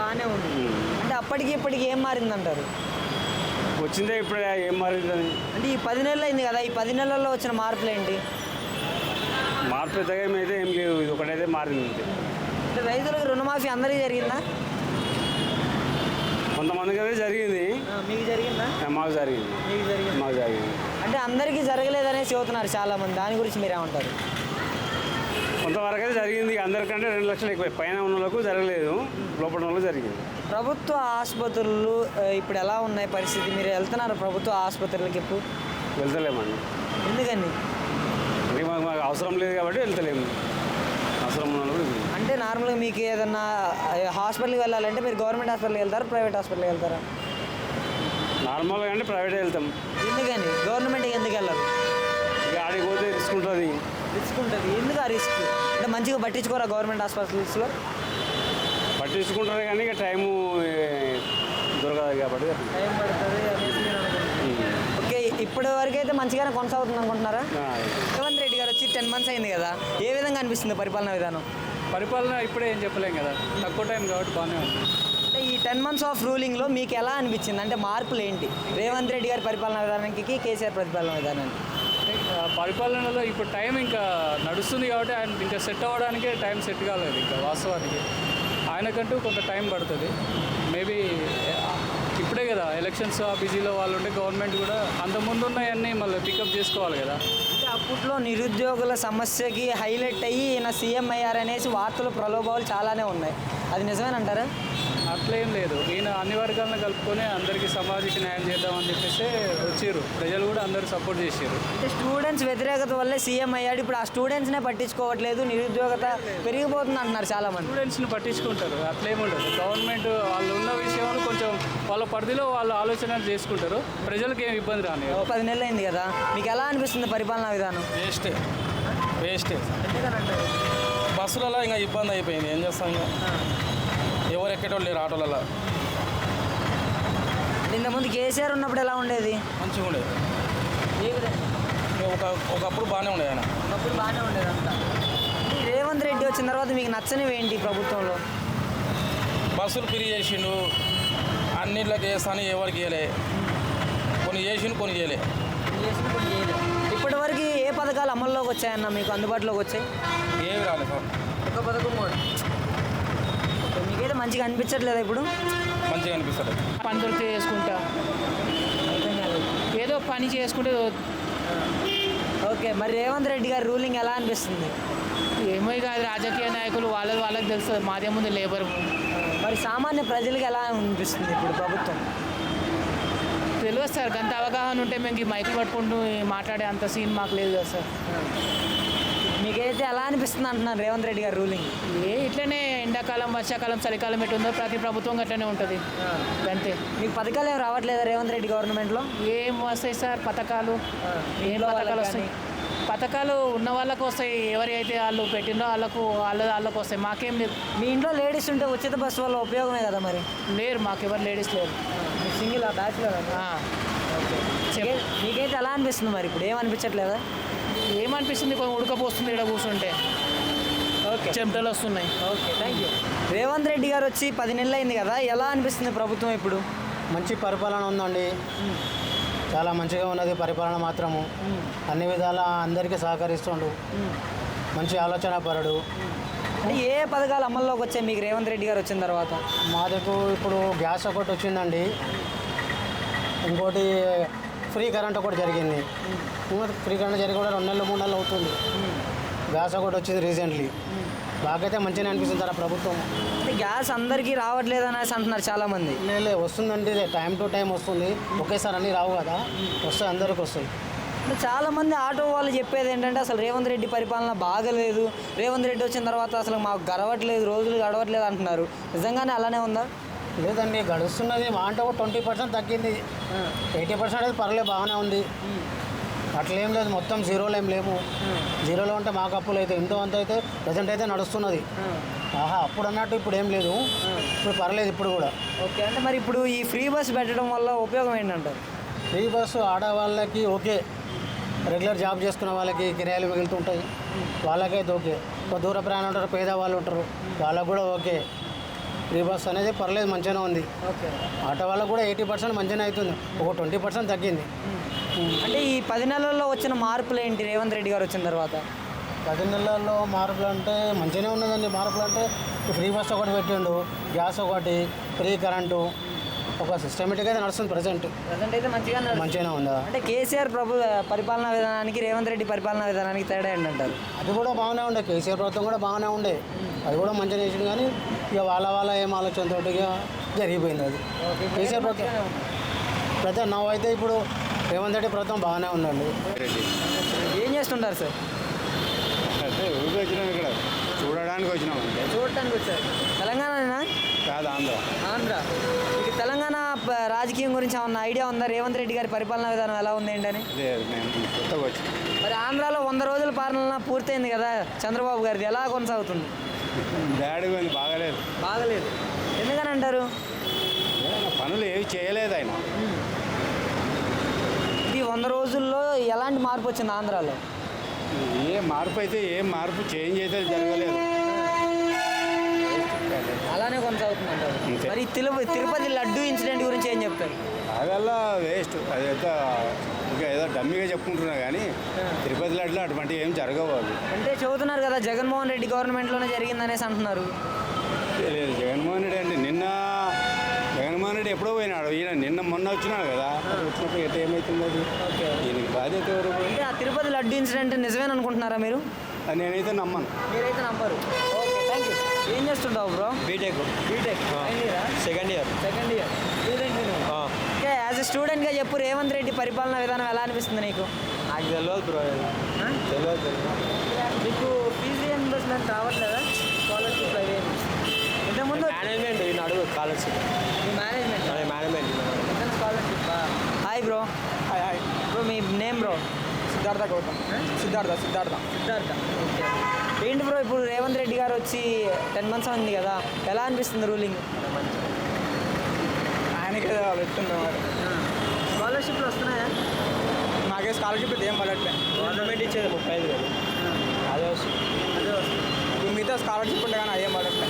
బాగానే ఉంది. అంటే అప్పటికి ఇప్పటికి ఏం మారిందంటారు? వచ్చిందే ఇప్పుడే ఏం మారిందని. అంటే ఈ 10 నెలలు అయింది కదా, ఈ 10 నెలల్లో వచ్చిన మార్పులు ఏంటి? మార్పు పెద్దగా ఏమైతే ఏం లేవు, ఇది ఒకటైతే మారింది. అంటే రైతులకు రుణమాఫీ అందరికీ జరిగిందా? కొంతమందికి అయితే జరిగింది. మీకు జరిగిందా? మాకు జరిగింది. మాకు జరిగింది. అంటే అందరికీ జరగలేదనేసి చెబుతున్నారు చాలామంది, దాని గురించి మీరేమంటారు? కొంతవరకు అయితే జరిగింది, అందరికంటే 2 లక్షలు ఎక్కువ, పైన ఉన్న వాళ్ళకు జరగలేదు, లోపల వాళ్ళకు జరిగింది. ప్రభుత్వ ఆసుపత్రులు ఇప్పుడు ఎలా ఉన్నాయి పరిస్థితి? మీరు వెళ్తున్నారు ప్రభుత్వ ఆసుపత్రులకి? ఇప్పుడు వెళ్తలేమండి. ఎందుకని? అంటే మాకు అవసరం లేదు కాబట్టి వెళ్తలేము, అవసరం ఉన్నప్పుడు. అంటే నార్మల్గా మీకు ఏదన్నా హాస్పిటల్కి వెళ్ళాలంటే మీరు గవర్నమెంట్ హాస్పిటల్కి వెళ్తారా, ప్రైవేట్ హాస్పిటల్కి వెళ్తారా? నార్మల్గా అంటే ప్రైవేట్ వెళ్తాం. ఎందుకని? గవర్నమెంట్కి ఎందుకు వెళ్ళరు? ఇక ఆడికి పోతే రిస్క్ ఉంటుంది. ఎందుకు ఆ రిస్క్? అంటే మంచిగా పట్టించుకోరా గవర్నమెంట్ హాస్పిటల్స్లో? పట్టించుకుంటారు కానీ ఇక టైము దొరకదు కాబట్టి టైం పడుతుంది. ఓకే, ఇప్పటి వరకు అయితే మంచిగానే కొనసాగుతుంది అనుకుంటున్నారా? రేవంత్ రెడ్డి గారు వచ్చి 10 months అయింది కదా, ఏ విధంగా అనిపిస్తుంది పరిపాలనా విధానం? పరిపాలన ఇప్పుడే ఏం చెప్పలేం కదా, తక్కువ టైం కాబట్టి బాగానే ఉంది. అంటే ఈ 10 months ఆఫ్ రూలింగ్లో మీకు ఎలా అనిపించింది? అంటే మార్పులు ఏంటి రేవంత్ రెడ్డి గారి పరిపాలనా విధానానికి కేసీఆర్ పరిపాలనా విధానానికి? పరిపాలనలో ఇప్పుడు టైం ఇంకా నడుస్తుంది కాబట్టి ఆయన ఇంకా సెట్ అవ్వడానికే టైం సెట్ కాలేదు ఇంకా వాస్తవానికి. ఆయనకంటూ కొంత టైం పడుతుంది. మేబీ ఇప్పుడే కదా ఎలక్షన్స్ బిజీలో వాళ్ళు ఉంటే గవర్నమెంట్ కూడా అంతకుముందు ఉన్నాయన్నీ మళ్ళీ పికప్ చేసుకోవాలి కదా. అంటే అప్పట్లో నిరుద్యోగుల సమస్యకి హైలైట్ అయ్యి ఈయన సీఎం అయ్యారనేసి వార్తలు ప్రలోభాలు చాలానే ఉన్నాయి. అది నిజమేనంటారా? అట్లేం లేదు. ఈయన అన్ని వర్గాలను కలుపుకొని అందరికీ సామాజిక న్యాయం చేద్దామని చెప్పేసి వచ్చారు. ప్రజలు కూడా అందరూ సపోర్ట్ చేశారు. అంటే స్టూడెంట్స్ వ్యతిరేకత వల్లే సీఎం అయ్యాడు. ఇప్పుడు ఆ స్టూడెంట్స్నే పట్టించుకోవట్లేదు, నిరుద్యోగత పెరిగిపోతుంది అంటున్నారు చాలామంది. స్టూడెంట్స్ని పట్టించుకుంటారు, అట్లేముండదు. గవర్నమెంట్ వాళ్ళు ఉన్న విషయాలు కొంచెం వాళ్ళ పరిధిలో వాళ్ళు ఆలోచనలు చేసుకుంటారు. ప్రజలకు ఏమి ఇబ్బంది రాని. 10 నెలలు అయింది కదా, మీకు ఎలా అనిపిస్తుంది పరిపాలనా విధానం? వేస్టే బస్సులలో ఇంకా ఇబ్బంది అయిపోయింది. ఏం చేస్తాం, ఇంకా ఎవరు ఎక్కేటోళ్ళు లేరు ఆటోలలో. ఇంతకుముందు కేసీఆర్ ఉన్నప్పుడు ఎలా ఉండేది? మంచిగా ఉండేది. ఒకప్పుడు బాగానే ఉండేది ఆయన. ఒకప్పుడు బాగానే ఉండేది అంతా. రేవంత్ రెడ్డి వచ్చిన తర్వాత మీకు నచ్చనివి ఏంటి ప్రభుత్వంలో? బస్సులు ఫ్రీ చేసిండు, అన్నిట్లోకి వేస్తాను, ఎవరికి చేయలే. కొన్ని చేసిండు, కొన్ని చేయలే. ఇప్పటి వరకు ఏ పథకాలు అమల్లోకి వచ్చాయన్న మీకు అందుబాటులోకి వచ్చాయి? ఏమి రాలేదు. ఒక పథకం కూడా మీకైతే మంచిగా అనిపించట్లేదా? ఇప్పుడు మంచిగా అనిపిస్తుంది. పని దొరికితే చేసుకుంటా, ఏదో పని చేసుకుంటే. ఓకే, మరి రేవంత్ రెడ్డి గారి రూలింగ్ ఎలా అనిపిస్తుంది? ఏమో ఇక అది రాజకీయ నాయకులు వాళ్ళకి తెలుస్తుంది, మాదేముంది లేబర్. మరి సామాన్య ప్రజలకు ఎలా అనిపిస్తుంది ఇప్పుడు ప్రభుత్వం? తెలియదు సార్, అంత అవగాహన ఉంటే మేము ఈ మైకులు పట్టుకుంటూ మాట్లాడే అంత సీన్ మాకు లేదు కదా సార్. మీకైతే ఎలా అనిపిస్తుంది అంటున్నారు రేవంత్ రెడ్డి గారి రూలింగ్? ఇట్లనే ఎండాకాలం, వర్షాకాలం, చలికాలం ఎటు ఉందో ప్రతి ప్రభుత్వం అట్లనే ఉంటుంది అంతే. మీకు పథకాలు ఏమి రావట్లేదా రేవంత్ రెడ్డి గవర్నమెంట్లో? ఏం వస్తాయి సార్ పథకాలు? ఏం పథకాలు వస్తాయి? పథకాలు ఉన్న వాళ్ళకు వస్తాయి, ఎవరి అయితే వాళ్ళు పెట్టినో వాళ్ళకు వస్తాయి, మాకేం లేదు. మీ ఇంట్లో లేడీస్ ఉంటే ఉచిత బస్సు వల్ల ఉపయోగమే కదా మరి? లేరు, మాకు ఎవరు లేడీస్ లేరు. Single bachelor. మీకైతే ఎలా అనిపిస్తుంది మరి? ఇప్పుడు ఏమనిపించట్లేదా? ఏమనిపిస్తుంది, కొంచెం ఉడకపోస్తుంది ఇక్కడ కూర్చుంటే. ఓకే, చెమటలు వస్తున్నాయి. Okay, thank you. Revanth Reddy గారు వచ్చి 10 నెలలు అయింది కదా, ఎలా అనిపిస్తుంది ప్రభుత్వం ఇప్పుడు? మంచి పరిపాలన ఉందండి, చాలా మంచిగా ఉన్నది పరిపాలన మాత్రము. అన్ని విధాలా అందరికీ సహకరిస్తుండు, మంచి ఆలోచన పరుడు. అంటే ఏ పథకాలు అమల్లోకి వచ్చాయి మీకు రేవంత్ రెడ్డి గారు వచ్చిన తర్వాత? మాకు ఇప్పుడు గ్యాస్ ఒకటి వచ్చిందండి, ఇంకోటి ఫ్రీ కరెంట్ ఒకటి జరిగింది. ఫ్రీ కరెంట్ జరిగి కూడా 2 నెలలు 3 నెలలు అవుతుంది. గ్యాస్ ఒకటి వచ్చింది రీసెంట్లీ. బాగైతే మంచిగా అనిపిస్తుంది తన ప్రభుత్వం. అంటే గ్యాస్ అందరికీ రావట్లేదు అనేసి అంటున్నారు చాలామంది. లేదు, వస్తుందండి, టైం టు టైం వస్తుంది. ఒకేసారి అన్నీ రావు కదా, వస్తాయి, అందరికి వస్తాయి. చాలామంది ఆటో వాళ్ళు చెప్పేది ఏంటంటే అసలు రేవంత్ రెడ్డి పరిపాలన బాగలేదు, రేవంత్ రెడ్డి వచ్చిన తర్వాత అసలు మాకు గడవట్లేదు, రోజులు గడవట్లేదు అంటున్నారు. నిజంగానే అలానే ఉందా? లేదండి, గడుస్తున్నది. మా అంటే ఒక 20% తగ్గింది, 80% అయితే పర్లేదు, బాగానే ఉంది. అట్లేం లేదు, మొత్తం జీరోలో ఏం లేము. జీరోలో ఉంటే మాకు అప్పులు అయితే ఎంతో అంత అయితే ప్రజెంట్ అయితే నడుస్తున్నది. అప్పుడు అన్నట్టు ఇప్పుడు ఏం లేదు, ఇప్పుడు పర్లేదు ఇప్పుడు కూడా. ఓకే, అంటే మరి ఇప్పుడు ఈ ఫ్రీ బస్ పెట్టడం వల్ల ఉపయోగం ఏంటంటారు? ఫ్రీ బస్సు ఆడవాళ్ళకి ఓకే, రెగ్యులర్ జాబ్ చేసుకునే వాళ్ళకి కిరాయిలు మిగులుతుంటాయి, వాళ్ళకైతే ఓకే. ఒక దూర ప్రయాణం ఉంటారు, పేదవాళ్ళు ఉంటారు, వాళ్ళకు కూడా ఓకే. ఫ్రీ బస్ అనేది పర్లేదు, మంచిగానే ఉంది. ఓకే, ఆటో వాళ్ళకు కూడా 80% మంచిగానే అవుతుంది, ఒక 20% తగ్గింది. అంటే ఈ 10 నెలల్లో వచ్చిన మార్పులు ఏంటి రేవంత్ రెడ్డి గారు వచ్చిన తర్వాత? 10 నెలల్లో మార్పులు అంటే మంచిగానే ఉన్నదండి. మార్పులు అంటే ఫ్రీ బస్ ఒకటి పెట్టిండు, గ్యాస్ ఒకటి, ఫ్రీ కరెంటు, ఒక సిస్టమేటిక్ అయితే నడుస్తుంది ప్రజెంట్ అయితే మంచిగానే ఉందా? అంటే కేసీఆర్ పరిపాలనా విధానానికి రేవంత్ రెడ్డి పరిపాలనా విధానానికి తేడా ఏంటంటారు? అది కూడా బాగానే ఉండే, కేసీఆర్ ప్రభుత్వం కూడా బాగానే ఉండే, అది కూడా మంచిగా చేసింది. కానీ ఇక వాళ్ళ ఏం ఆలోచనతో జరిగిపోయింది అది. కేసీఆర్ ప్రభుత్వం ప్రతి అయితే ఇప్పుడు రేవంత్ రెడ్డి ప్రభుత్వం బాగానే ఉందండి. ఏం చేస్తుంటారు సార్? అయితే ఊరికి వచ్చినాం, ఇక్కడ చూడడానికి వచ్చినాం. చూడటానికి వచ్చారు. తెలంగాణనా? కాదు, ఆంధ్ర. మీకు తెలంగాణ రాజకీయం గురించి ఏమన్నా ఐడియా ఉందా? రేవంత్ రెడ్డి గారి పరిపాలనా విధానం ఎలా ఉంది ఏంటని? కొత్తగా వచ్చి మరి ఆంధ్రాలో 100 రోజుల పాలన పూర్తయింది కదా చంద్రబాబు గారిది, ఎలా కొనసాగుతుంది? బ్యాడ్గా ఉంది, బాగలేదు. ఎందుకని అంటారు? పనులు ఏవి చేయలేదు ఆయన. ఇది 100 రోజుల్లో ఎలాంటి మార్పు వచ్చింది ఆంధ్రాలో? ఏం మార్పు చేంజ్ అయితే జరగలేదు, అలానే కొనసాగుతుంది అంటారు. మరి తిరుపతి లడ్డూ ఇన్సిడెంట్ గురించి ఏం చెప్తారు? అదల్లా వేస్ట్, అది ఇంకా ఏదో డమ్మీగా చెప్పుకుంటున్నా కానీ తిరుపతి లడ్డులో అటువంటి ఏం జరగవు అవి. అంటే చెబుతున్నారు కదా జగన్మోహన్ రెడ్డి గవర్నమెంట్లోనే జరిగిందనేసి అంటున్నారు. లేదు జగన్మోహన్ రెడ్డి అంటే నిన్న జగన్మోహన్ రెడ్డి ఎప్పుడో పోయినాడు, ఈయన నిన్న మొన్న వచ్చినాడు కదా, వచ్చినప్పుడు ఎట్లా ఏమవుతుంది అది? దీనికి బాధ్యత ఎవరు? అంటే ఆ తిరుపతి లడ్డు ఇన్సిడెంట్ నిజమేననుకుంటున్నారా మీరు? నేనైతే నమ్మను. మీరైతే నమ్మరు. Okay, thank you. ఏం చేస్తుంటావు bro? BTech BTech second year. Student. Okay, as a స్టూడెంట్గా చెప్పు, రేవంత్ రెడ్డి పరిపాలనా విధానం ఎలా అనిపిస్తుంది నీకు? నాకు తెలియదు బ్రో, తెలియదు. మీకు ఫీజు రియంబర్స్మెంట్ రావట్లేదా? స్కాలర్షిప్ అవి ఇంతకుముందు మేనేజ్మెంట్ ఈయన అడుగు స్కాలర్షిప్. మీ management scholarship. Hi bro. Hi bro మీ name bro? Siddhartha Gautam. Siddhartha. Okay. ఏంటి బ్రో ఇప్పుడు రేవంత్ రెడ్డి గారు వచ్చి 10 months అయింది కదా, ఎలా అనిపిస్తుంది రూలింగ్? ఆయనకి పెడుతుండే మరి. స్కాలర్షిప్లు వస్తున్నాయా? నాకే స్కాలర్షిప్ అయితే ఏం పడట్లే. గవర్నమెంట్ ఇచ్చేది 35,000 అదే వస్తుంది. ఇప్పుడు మిగతా స్కాలర్షిప్ ఉంటే కానీ ఏం పడట్లే.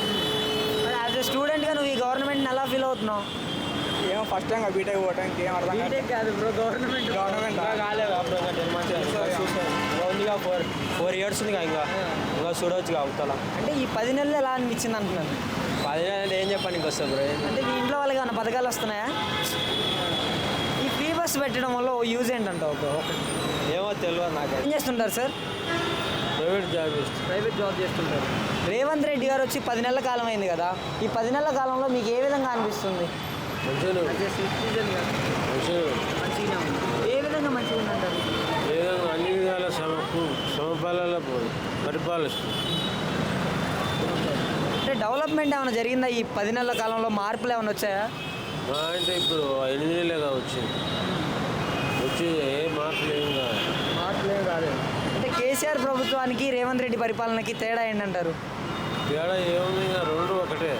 మరి యాజ్ ఎ స్టూడెంట్గా నువ్వు ఈ గవర్నమెంట్ని ఎలా ఫీల్ అవుతున్నావు? ఏమో ఫస్ట్ టైం బీటెక్ పోవడానికి ఏం అర్థం కాదు. బీటెక్ కాదు బ్రో, గవర్నమెంట్. ఇంకా కాలేదు అప్పుడు, ఇంకా 10 months ఉందిగా, 4 years ఉంది ఇంకా చూడవచ్చు అవుతా. అంటే ఈ 10 నెలలు ఎలా అనిపించింది అంటున్నాను. 10 నెలలు అంటే ఏం చెప్పండి ఇంకా వస్తుంది బ్రో. అంటే మీ ఇంట్లో వాళ్ళకి ఏమైనా పథకాలు వస్తున్నాయా? ఈ ఫ్రీ బస్ పెట్టడం వల్ల ఓ యూజ్ ఏంటంటావు బ్రో? ఏమో తెలియదు నాకు. ఏం చేస్తుంటారు సార్? ప్రైవేట్ జాబ్ చేస్తుంటారు. రేవంత్ రెడ్డి గారు వచ్చి 10 నెలల కాలం అయింది కదా, ఈ 10 నెలల కాలంలో మీకు ఏ విధంగా అనిపిస్తుంది? మంచిగా ఉంది. ఏ విధంగా మంచిగా ఉందంటారు? అన్ని విధాల సమపాలలో పరిపాలిస్తుంది. అంటే డెవలప్మెంట్ ఏమైనా జరిగిందా ఈ 10 నెలల కాలంలో? మార్పులు ఏమైనా వచ్చాయా? అంటే ఇప్పుడు 8 నెలలుగా వచ్చింది, వచ్చి ఏ మార్పులు ఏం కాదు. అంటే కేసీఆర్ ప్రభుత్వానికి రేవంత్ రెడ్డి పరిపాలనకి తేడా ఏంటంటారు? తేడా ఏముంది, ఇంకా రెండు ఒకటే.